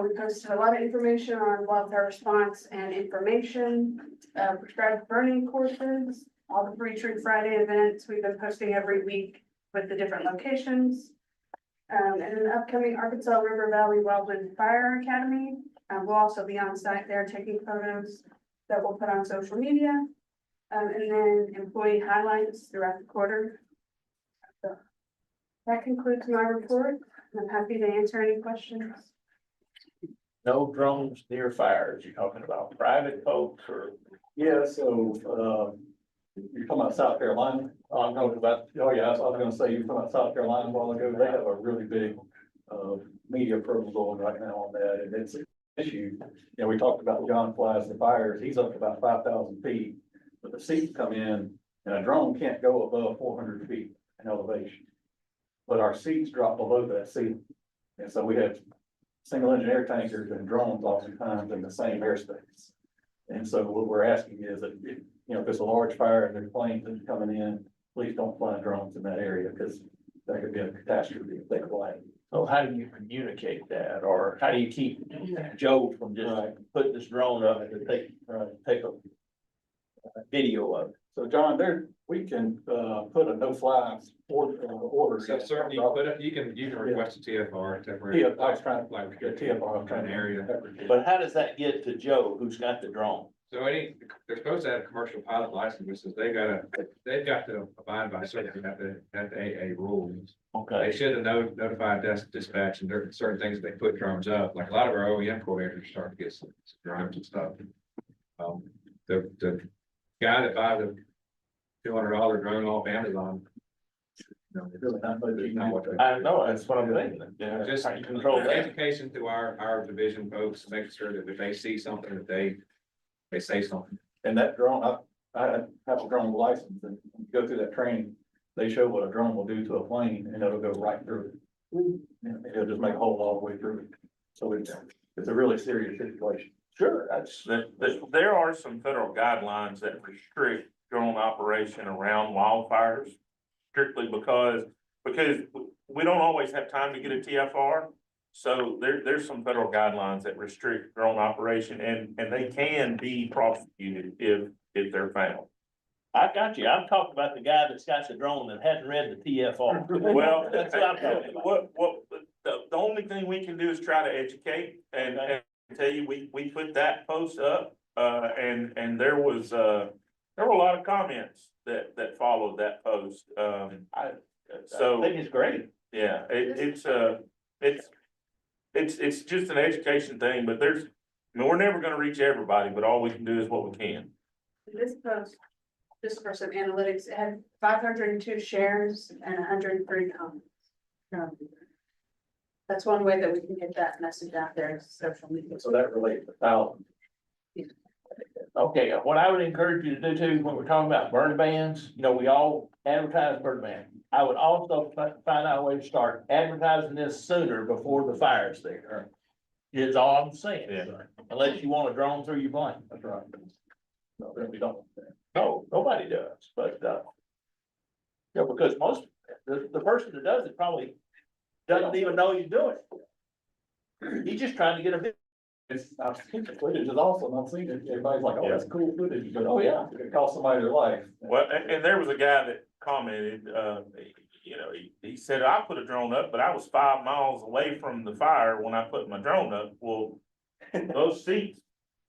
[SPEAKER 6] we posted a lot of information on wildfire response and information, prescribed burning courses, all the Free Tree Friday events we've been posting every week with the different locations. And an upcoming Arkansas River Valley Wildland Fire Academy. We'll also be on site there taking photos that we'll put on social media. And then employee highlights throughout the quarter. So that concludes my report. I'm happy to answer any questions.
[SPEAKER 1] no drones near fires. You're talking about private folks or?
[SPEAKER 8] Yeah, so, you're talking about South Carolina. I'm talking about, oh yeah, I was gonna say, you were talking about South Carolina a while ago. They have a really big, media program going right now on that, and it's an issue. You know, we talked about John flies the fires. He's up to about 5,000 feet, but the seats come in and a drone can't go above 400 feet in elevation. But our seats drop below that ceiling. And so we have single engine air tankers and drones oftentimes in the same airspace. And so what we're asking is that, you know, if it's a large fire and there's planes that are coming in, please don't fly drones in that area because that could be a catastrophe if they fly.
[SPEAKER 1] So how do you communicate that, or how do you keep Joe from just putting this drone up and take a video of it?
[SPEAKER 8] So John, we can put a no-fly order.
[SPEAKER 12] So certainly, you can request a TFR temporary.
[SPEAKER 8] I was trying to like get TFR, I'm trying to
[SPEAKER 12] area.
[SPEAKER 1] But how does that get to Joe, who's got the drone?
[SPEAKER 12] So they're supposed to have commercial pilot licenses, they've got to abide by certain, at the AA rules. They
[SPEAKER 1] Okay,
[SPEAKER 12] should have notified dispatch, and there are certain things they put drones up, like a lot of our OEM coordinators are starting to get some drones and stuff. The guy that buys a $200 drone off Amazon. You know,
[SPEAKER 8] Really not much you can do.
[SPEAKER 1] I know, that's what I'm thinking. Yeah,
[SPEAKER 12] Just
[SPEAKER 1] how you control that.
[SPEAKER 12] education to our division folks, making sure that if they see something, that they say something.
[SPEAKER 8] And that drone, I have a drone license, and when you go through that training, they show what a drone will do to a plane, and it'll go right through it. And it'll just make a hole all the way through it. So it's a really serious situation.
[SPEAKER 1] Sure,
[SPEAKER 16] There are some federal guidelines that restrict drone operation around wildfires. Strictly because we don't always have time to get a TFR. So there's some federal guidelines that restrict drone operation and they can be prosecuted if they're found.
[SPEAKER 1] I got you. I'm talking about the guy that's got the drone that hasn't read the TFR.
[SPEAKER 16] Well,
[SPEAKER 1] That's what I'm talking about.
[SPEAKER 16] The only thing we can do is try to educate and tell you, we put that post up, and there was there were a lot of comments that followed that post.
[SPEAKER 1] I
[SPEAKER 16] So-
[SPEAKER 1] think it's great.
[SPEAKER 16] Yeah, it's just an education thing, but I mean, we're never gonna reach everybody, but all we can do is what we can.
[SPEAKER 6] This post, just for some analytics, it had 502 shares and 103 comments. That's one way that we can get that message out there, is social media.
[SPEAKER 8] So that relates to thousands.
[SPEAKER 1] Okay, what I would encourage you to do too, when we're talking about burn bans, you know, we all advertise burn ban. I would also find out a way to start advertising this sooner before the fire's there. Is all I'm saying, unless you want a drone through your plane.
[SPEAKER 8] That's right. No, we don't.
[SPEAKER 1] No, nobody does, but, yeah, because the person that does it probably doesn't even know he's doing it. He's just trying to get a bit.
[SPEAKER 8] I've seen the footage, it's awesome, I've seen it, everybody's like, oh, that's cool footage, but oh yeah, it cost somebody their life.
[SPEAKER 16] Well, and there was a guy that commented, you know, he said, I put a drone up, but I was 5 miles away from the fire when I put my drone up. Well, those seats,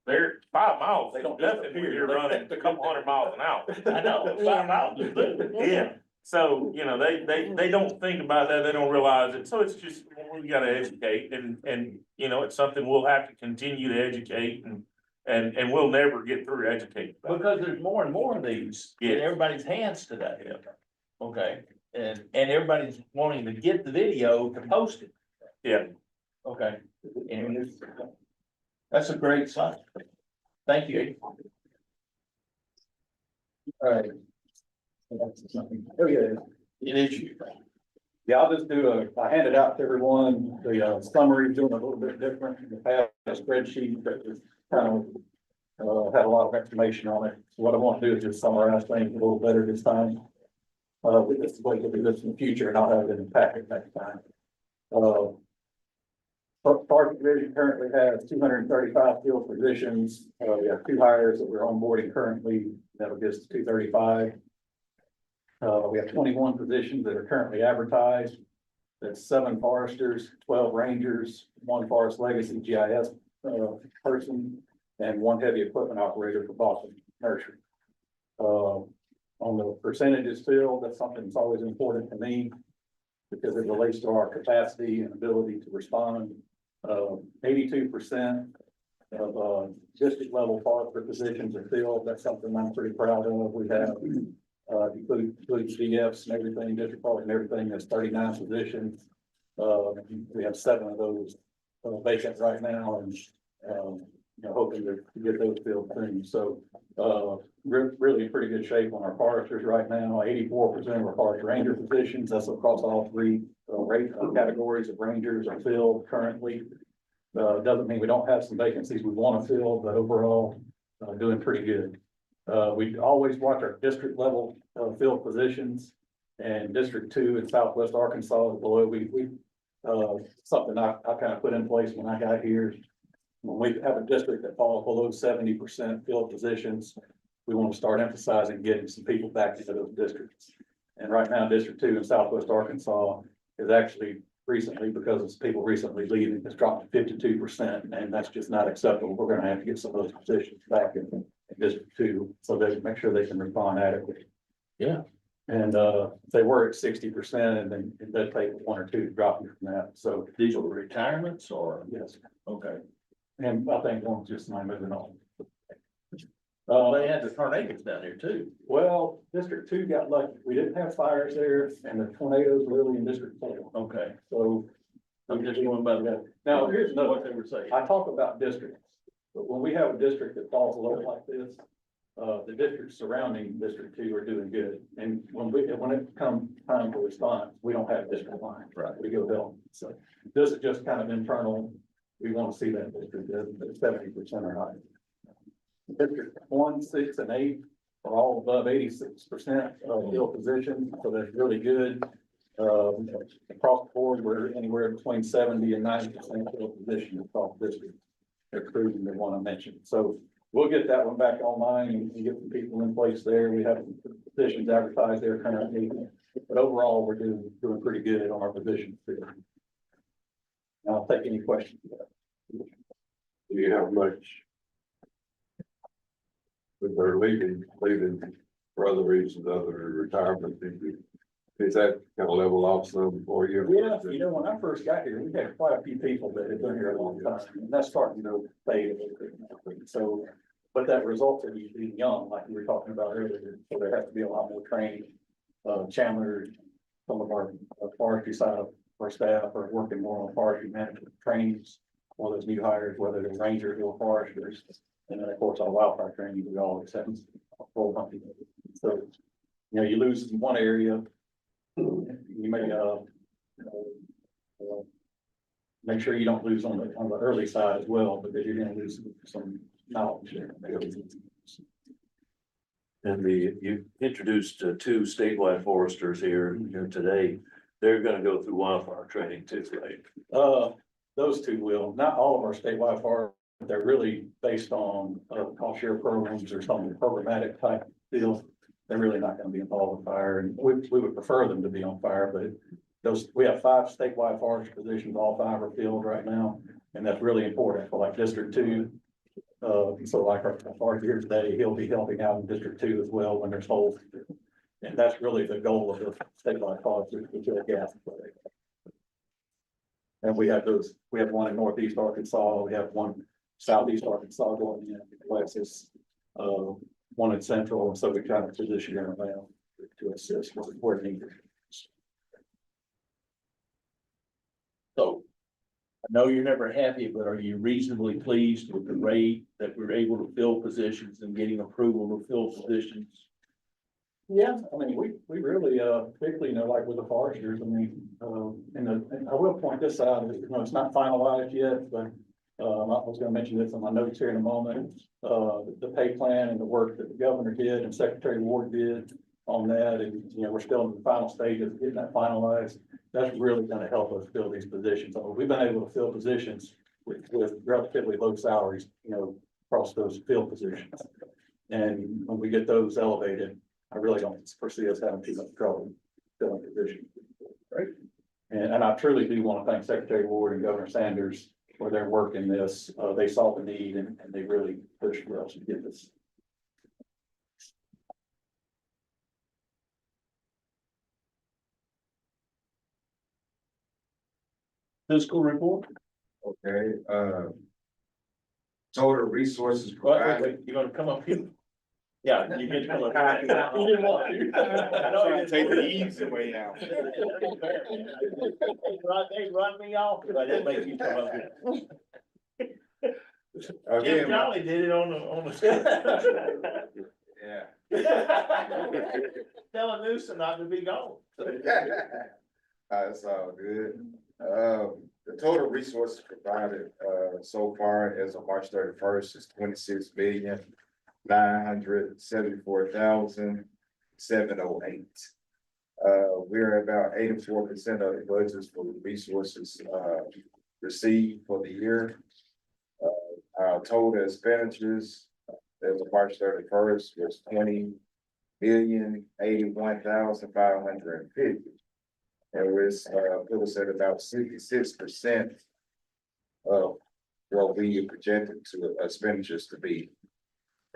[SPEAKER 16] they're 5 miles.
[SPEAKER 8] They don't
[SPEAKER 16] Definitely,
[SPEAKER 8] disappear.
[SPEAKER 16] you're running a couple hundred miles an hour.
[SPEAKER 1] I know, 5 miles is good.
[SPEAKER 16] Yeah, so, you know, they don't think about that, they don't realize it, so it's just, we gotta educate, and, you know, it's something we'll have to continue to educate, and we'll never get through educating.
[SPEAKER 1] Because there's more and more of these in
[SPEAKER 16] Yes.
[SPEAKER 1] everybody's hands today. Okay, and everybody's wanting to get the video to post it.
[SPEAKER 16] Yeah.
[SPEAKER 1] Okay, and that's a great sign. Thank you.
[SPEAKER 8] All right. Oh, yeah.
[SPEAKER 1] It is you.
[SPEAKER 8] Yeah, I'll just I handed out to everyone, the summary, doing a little bit different, in the past spreadsheet that was kind of, had a lot of information on it. So what I want to do is just summarize things a little better this time. This is way to do this in the future, and I'll have it in the packet next time. Park Division currently has 235 field positions. We have 2 hires that we're onboarding currently. That'll get us to 235. We have 21 positions that are currently advertised. That's 7 foresters, 12 rangers, 1 forest legacy GIS person, and 1 heavy equipment operator for Boston Nursery. On the percentages filled, that's something that's always important to me because it relates to our capacity and ability to respond. 82% of district level forester positions are filled. That's something I'm pretty proud of. We have including DFs and everything, district forest and everything, that's 39 positions. We have 7 of those vacant right now, and you know, hoping to get those filled soon. So really in pretty good shape on our foresters right now. 84% of our forest ranger positions, that's across all 3 rate categories of rangers, are filled currently. Doesn't mean we don't have some vacancies we want to fill, but overall doing pretty good. We always watch our district level field positions, and District 2 in Southwest Arkansas is below. We something I kind of put in place when I got here. When we have a district that falls below 70% field positions, we want to start emphasizing getting some people back into those districts. And right now, District 2 in Southwest Arkansas is actually recently, because of people recently leaving, it's dropped to 52%, and that's just not acceptable. We're going to have to get some of those positions back in District 2 so they can make sure they can respond adequately.
[SPEAKER 1] Yeah.
[SPEAKER 8] And they were at 60%, and then it does take 1 or 2 to drop you from that. So
[SPEAKER 1] These are retirements or?
[SPEAKER 8] yes,
[SPEAKER 1] Okay.
[SPEAKER 8] and I think one's just not moving on.
[SPEAKER 1] They had the tornadoes down here too.
[SPEAKER 8] Well, District 2 got lucky. We didn't have fires there, and the tornadoes were really in District 4.
[SPEAKER 1] Okay.
[SPEAKER 8] So
[SPEAKER 1] I'm just going by that.
[SPEAKER 8] now here's another.
[SPEAKER 1] What they were saying.
[SPEAKER 8] I talk about districts, but when we have a district that falls low like this, the districts surrounding District 2 are doing good. And when it comes time for response, we don't have district lines.
[SPEAKER 1] Right.
[SPEAKER 8] We go down. So this is just kind of internal. We want to see that district at 70% or higher. District 1, 6, and 8 are all above 86% of field position, so that's really good. Across the board, we're anywhere between 70 and 90% field position across the district, including the one I mentioned. So we'll get that one back online and get some people in place there. We have positions advertised there currently, but overall, we're doing pretty good on our positions. I'll take any questions.
[SPEAKER 10] Do you have much But they're leaving for other reasons, other than retirement. Is that kind of level off some for you?
[SPEAKER 8] Yeah, you know, when I first got here, we had quite a few people that had been here a long time, and that's starting to fade a little bit. So, but that resulted in being young, like we were talking about earlier, so there has to be a lot more training. Chandler, some of our forestry side of our staff are working more on forestry management trainings, for those new hires, whether they're rangers or foresters. And then, of course, our wildfire training, we always have a full bunch. So, you know, you lose in one area, you may, make sure you don't lose on the early side as well, because you're gonna lose some knowledge there.
[SPEAKER 2] And you introduced two statewide foresters here today. They're gonna go through wildfire training too, right?
[SPEAKER 8] Those two will, not all of our statewide forests, they're really based on, cost share programs or some programmatic type deals. They're really not gonna be involved in fire, and we would prefer them to be on fire, but we have 5 statewide forest positions, all 5 are filled right now, and that's really important for like District 2. So like our forester here today, he'll be helping out in District 2 as well when there's holes. And that's really the goal of the statewide forest, to fill gas. And we have one in northeast Arkansas, we have one southeast Arkansas going in, Alexis, one in central, and so we kind of position them around to assist where needed.
[SPEAKER 1] So I know you're never happy, but are you reasonably pleased with the rate that we're able to fill positions and getting approval to fill positions?
[SPEAKER 8] Yeah, I mean, we really, particularly, you know, like with the foresters, I mean, and I will point this out, you know, it's not finalized yet, but I was gonna mention this in my notes here in a moment. The pay plan and the work that the governor did and Secretary Ward did on that, and, you know, we're still in the final stages of getting that finalized. That's really gonna help us fill these positions. I mean, we've been able to fill positions with relatively low salaries, you know, across those field positions. And when we get those elevated, I really don't foresee us having too much trouble filling positions. Right. And I truly do want to thank Secretary Ward and Governor Sanders for their work in this. They saw the need and they really pushed for us to get this.
[SPEAKER 1] Fiscal report?
[SPEAKER 12] Okay, total resources
[SPEAKER 1] Wait,
[SPEAKER 12] provided.
[SPEAKER 1] you're gonna come up here? Yeah, you get to come up. You didn't want to. I know you
[SPEAKER 12] Take the
[SPEAKER 1] didn't
[SPEAKER 12] easy way out.
[SPEAKER 1] They run me off, but I didn't make you come up here.
[SPEAKER 12] Again,
[SPEAKER 1] Jim Jolly did it on the.
[SPEAKER 12] yeah.
[SPEAKER 1] Tell a Newsom not to be gone.
[SPEAKER 12] That's all good. The total resources provided, so far as of March 31st is 26,974,708. We're about 84% of the budgets for the resources, received for the year. Our total expenditures as of March 31st was 20,081,550. And we're, put us at about 66% of what we projected to expenditures to be.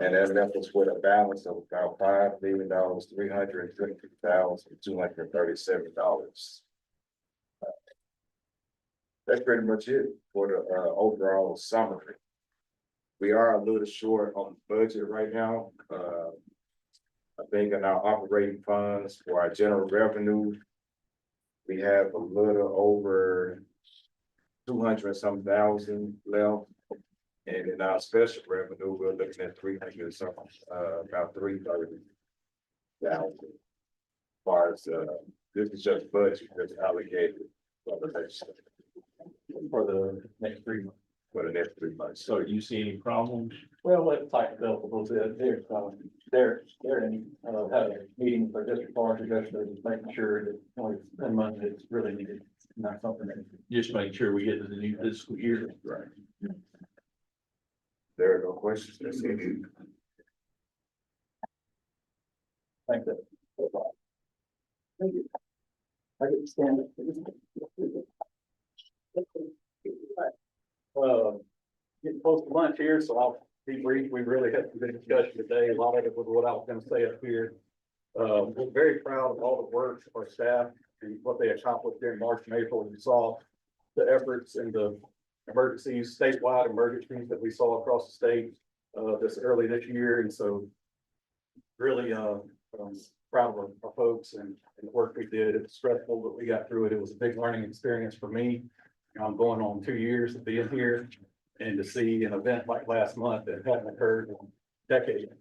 [SPEAKER 12] And that left us with a balance of about $5,322,237. That's pretty much it for the overall summary. We are a little short on the budget right now. I think in our operating funds for our general revenue, we have a little over 200 some thousand left. And in our special revenue, we're looking at 300 something, about 330,000. As far as, this is just budget that's allocated for the next 3 months. For the next 3 months.
[SPEAKER 1] So do you see any problems?
[SPEAKER 8] Well, let's tighten it up a little bit. They're in, had a meeting with our district forestry yesterday, just making sure that only spend money that's really needed, not something that.
[SPEAKER 1] Just make sure we get to the new fiscal year.
[SPEAKER 8] Right.
[SPEAKER 12] There are no questions. That's it.
[SPEAKER 8] Thank you. Thank you. I get to stand up. Getting close to lunch here, so I'll we really had some good discussion today. A lot of it was what I was gonna say up here. We're very proud of all the work of our staff and what they accomplished during March and April. You saw the efforts and the emergencies, statewide emergencies that we saw across the state, this year. And so really, proud of our folks and the work we did. It was stressful, but we got through it. It was a big learning experience for me. I'm going on 2 years of being here, and to see an event like last month that hadn't occurred in decades.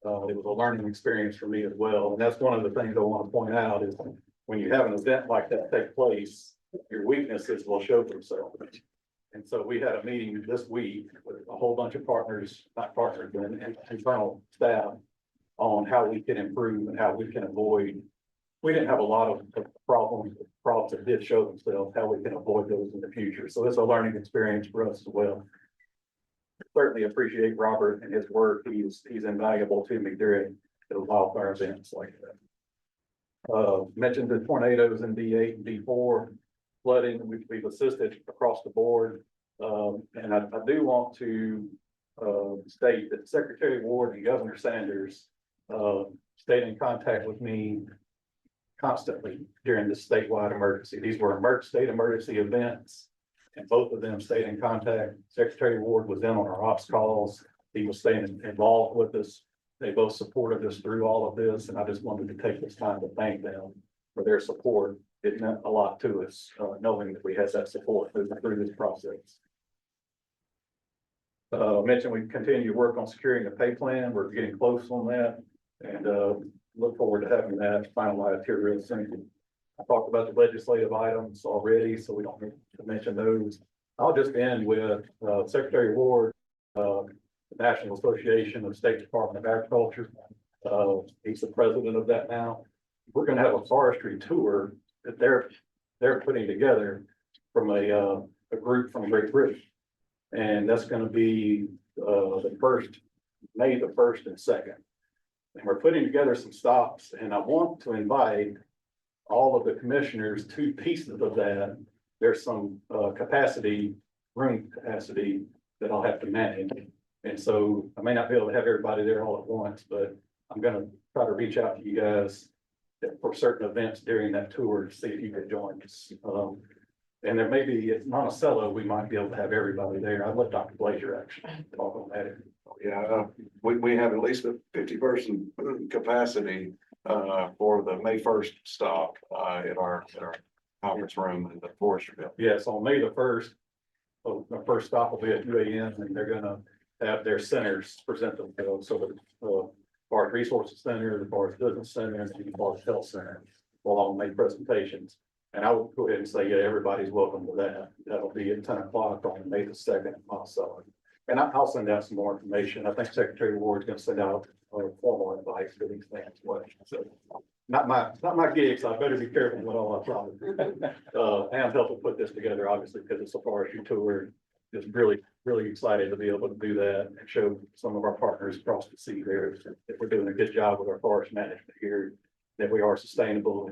[SPEAKER 8] It was a learning experience for me as well. And that's one of the things I want to point out is when you have an event like that take place, your weaknesses will show themselves. And so we had a meeting this week with a whole bunch of partners, not partners, but internal staff on how we can improve and how we can avoid. We didn't have a lot of problems that did show themselves, how we can avoid those in the future. So it's a learning experience for us as well. Certainly appreciate Robert and his work. He's invaluable to me during the wildfire events like that. Mentioned the tornadoes in D8 and D4, flooding, which we've assisted across the board. And I do want to state that Secretary Ward and Governor Sanders stayed in contact with me constantly during the statewide emergency. These were state emergency events, and both of them stayed in contact. Secretary Ward was in on our ops calls. He was staying involved with us. They both supported us through all of this, and I just wanted to take this time to thank them for their support. It meant a lot to us, knowing that we had that support through this process. Mentioned we continue to work on securing the pay plan. We're getting close on that, and look forward to having that finalized here real soon. I talked about the legislative items already, so we don't need to mention those. I'll just end with Secretary Ward, the National Association of State Department of Agriculture. He's the president of that now. We're going to have a forestry tour that they're putting together from a group from Great Britain. And that's going to be May the 1st and 2nd. And we're putting together some stops, and I want to invite all of the commissioners to pieces of that. There's some room capacity that I'll have to manage. And so I may not be able to have everybody there all at once, but I'm going to try to reach out to you guys for certain events during that tour to see if you could join us. And there may be, it's Monticello, we might be able to have everybody there. I'd let Dr. Blazer actually talk on that.
[SPEAKER 10] Yeah, we have at least a 50-person capacity for the May 1st stop at our conference room in the Forestry building.
[SPEAKER 8] Yes, on May the 1st, the first stop will be at 2 a.m. and they're gonna have their centers present themselves. So the Forest Resources Center, the Forest Business Center, and the Forest Health Center will all make presentations. And I will go ahead and say, yeah, everybody's welcome to that. That'll be at 10 o'clock on May the 2nd, also. And I'll send out some more information. I think Secretary Ward's gonna send out formal advice to these things. So not my gig, so I better be careful with all I promise. And helping put this together, obviously, because it's a forestry tour. Just really, really excited to be able to do that and show some of our partners across the sea there that we're doing a good job with our forest management here, that we are sustainable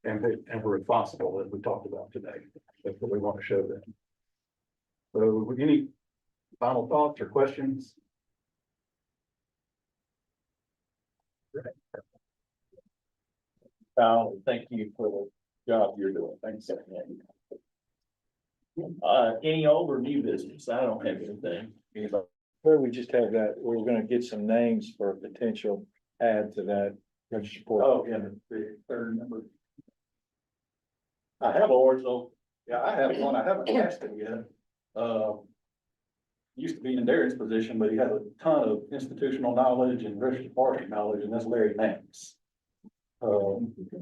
[SPEAKER 8] and we're responsible, as we talked about today. That's what we want to show them. So any final thoughts or questions?
[SPEAKER 1] Kyle, thank you for the job you're doing. Thanks. Any old or new business? I don't have anything. Anybody?
[SPEAKER 9] Where we just have that, we're gonna get some names for a potential add to that register.
[SPEAKER 8] Oh, yeah, the third number.
[SPEAKER 1] I have original.
[SPEAKER 8] Yeah, I have one. I haven't asked it yet. Used to be in Darren's position, but he had a ton of institutional knowledge and registered party knowledge, and that's Larry Nance.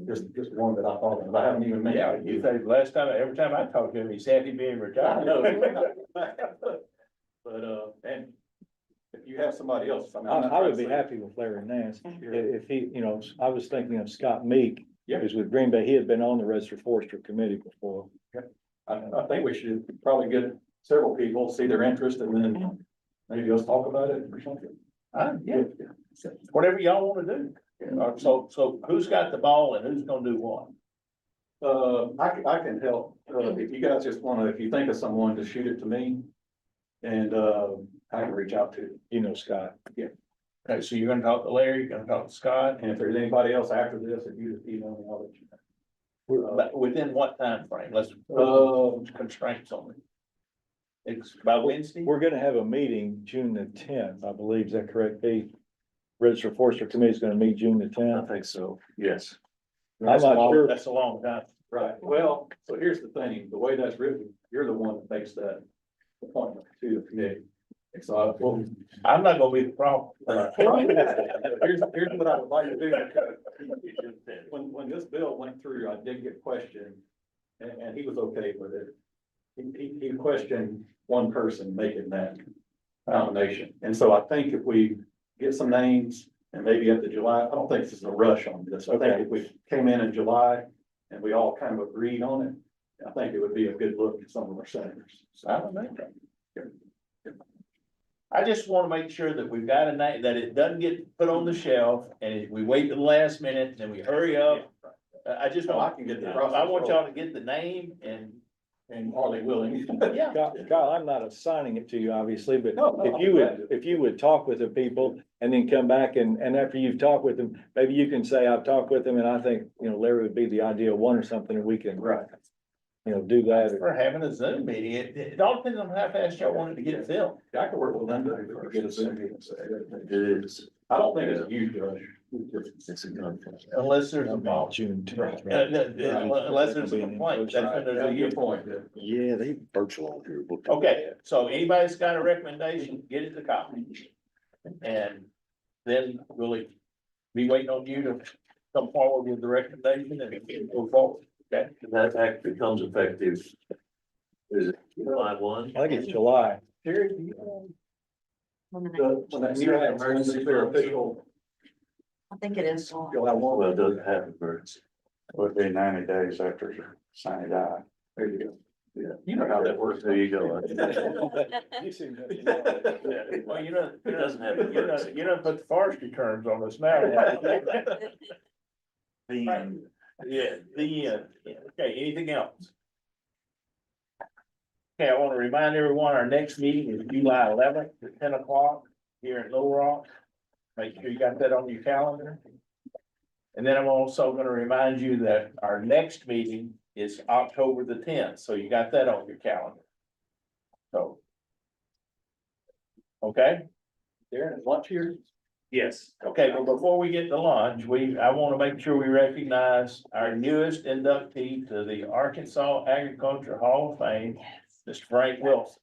[SPEAKER 8] Just one that I thought of. I haven't even met.
[SPEAKER 1] Yeah, you say every time I talk to him, he's happy being retired.
[SPEAKER 8] I know. But, and if you have somebody else, I mean.
[SPEAKER 9] I would be happy with Larry Nance. If he, I was thinking of Scott Meek.
[SPEAKER 8] Yeah.
[SPEAKER 9] Who's with Green Bay. He had been on the Registered Forestry Committee before.
[SPEAKER 8] I think we should probably get several people, see their interest, and then maybe let's talk about it or something.
[SPEAKER 1] Yeah, whatever y'all want to do. So who's got the ball and who's gonna do what?
[SPEAKER 8] I can help. If you guys just wanna, if you think of someone, to shoot it to me. And I can reach out to.
[SPEAKER 9] You know, Scott.
[SPEAKER 1] Okay, so you're gonna talk to Larry, you're gonna talk to Scott,
[SPEAKER 8] And if there's anybody else after this, if you just email me, I'll let you know.
[SPEAKER 1] but within what time frame? Let's constraints on it. It's by Wednesday?
[SPEAKER 9] We're gonna have a meeting June the tenth, I believe. Is that correct, Pete? Register Forestry Committee is gonna meet June the
[SPEAKER 2] I
[SPEAKER 9] tenth.
[SPEAKER 2] think so, yes.
[SPEAKER 1] That's a
[SPEAKER 9] I'm not
[SPEAKER 1] long-
[SPEAKER 9] sure.
[SPEAKER 1] That's a long time.
[SPEAKER 8] Right, well, so here's the thing, the way that's written, you're the one that makes that appointment to the committee. And so I, well,
[SPEAKER 1] I'm not gonna be the problem.
[SPEAKER 8] here's what I would like to do. When this bill went through, I did get questioned, and he was okay with it. He questioned one person making that nomination, and so I think if we get some names, and maybe at the July, I don't think this is a rush on this. I think if we came in July and we all kind of agreed on it, I think it would be a good look at some of our senators.
[SPEAKER 1] I don't know. I just wanna make sure that we've got a night, that it doesn't get put on the shelf and we wait to the last minute, and we hurry up. I just
[SPEAKER 8] So I
[SPEAKER 1] don't,
[SPEAKER 8] can get the
[SPEAKER 1] I
[SPEAKER 8] process.
[SPEAKER 1] want y'all to get the name and,
[SPEAKER 8] And are they willing?
[SPEAKER 1] yeah.
[SPEAKER 9] Kyle, I'm not assigning it to you, obviously, but
[SPEAKER 8] No, no,
[SPEAKER 9] if you would talk with the people and then come back and after you've talked with them, maybe you can say, I've talked with them and I think, you know, Larry would be the ideal one or something, and we can,
[SPEAKER 8] Right.
[SPEAKER 9] you know, do that.
[SPEAKER 1] For having a Zoom meeting, it all depends on how fast y'all wanted to get it filled.
[SPEAKER 8] I can work with Linda to get us in.
[SPEAKER 2] It is.
[SPEAKER 8] I don't think it's a huge rush.
[SPEAKER 2] It's a conflict.
[SPEAKER 1] Unless there's a problem.
[SPEAKER 9] June 10th.
[SPEAKER 1] Unless there's a complaint, that's when there's a
[SPEAKER 8] That's a
[SPEAKER 1] huge
[SPEAKER 8] good point.
[SPEAKER 7] Yeah, they virtual on here. We'll do
[SPEAKER 1] Okay,
[SPEAKER 7] that.
[SPEAKER 1] so anybody's got a recommendation, get it to copy. And then we'll be waiting on you to come forward with the recommendation and go forward, okay?
[SPEAKER 2] And that act becomes effective. Is it July 1?
[SPEAKER 9] I think it's July.
[SPEAKER 1] Terry, do you
[SPEAKER 15] When the
[SPEAKER 8] When that new emergency their official,
[SPEAKER 15] I think it is.
[SPEAKER 8] you'll have one.
[SPEAKER 2] Well, it doesn't have emergency.
[SPEAKER 13] Would be 90 days after sign it out.
[SPEAKER 8] There you go. Yeah, you know how that works.
[SPEAKER 2] There you go.
[SPEAKER 9] You seem to-
[SPEAKER 1] Well, you know,
[SPEAKER 2] It doesn't have
[SPEAKER 1] you know,
[SPEAKER 2] emergency.
[SPEAKER 1] you don't put the forestry terms on us now. Yeah, okay, anything else? Okay, I want to remind everyone, our next meeting is July 11th at 10 o'clock here in Little Rock. Make sure you got that on your calendar. And then I'm also going to remind you that our next meeting is October the 10th, so you got that on your calendar. So. Okay?
[SPEAKER 8] Darren, is lunch here?
[SPEAKER 16] Yes.
[SPEAKER 1] Okay, but before we get to lunch, I want to make sure we recognize our newest inductee to the Arkansas Agriculture Hall of Fame, Mr. Frank Wilson.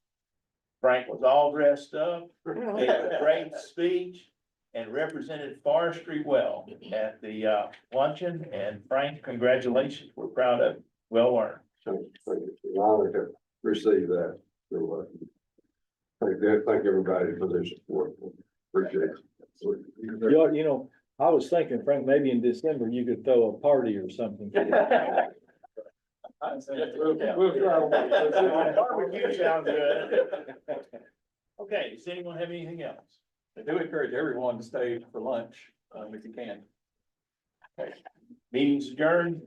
[SPEAKER 1] Frank was all dressed up, gave a great speech, and represented forestry well at the luncheon. And Frank, congratulations, we're proud of you. Well earned.
[SPEAKER 10] It's an honor to receive that. So, thank everybody for their support. Appreciate it.
[SPEAKER 9] You know, I was thinking, Frank, maybe in December you could throw a party or something.
[SPEAKER 1] Barbecue sounds good. Okay, does anyone have anything else?
[SPEAKER 8] I do encourage everyone to stay for lunch, if you can.
[SPEAKER 1] Meeting's adjourned.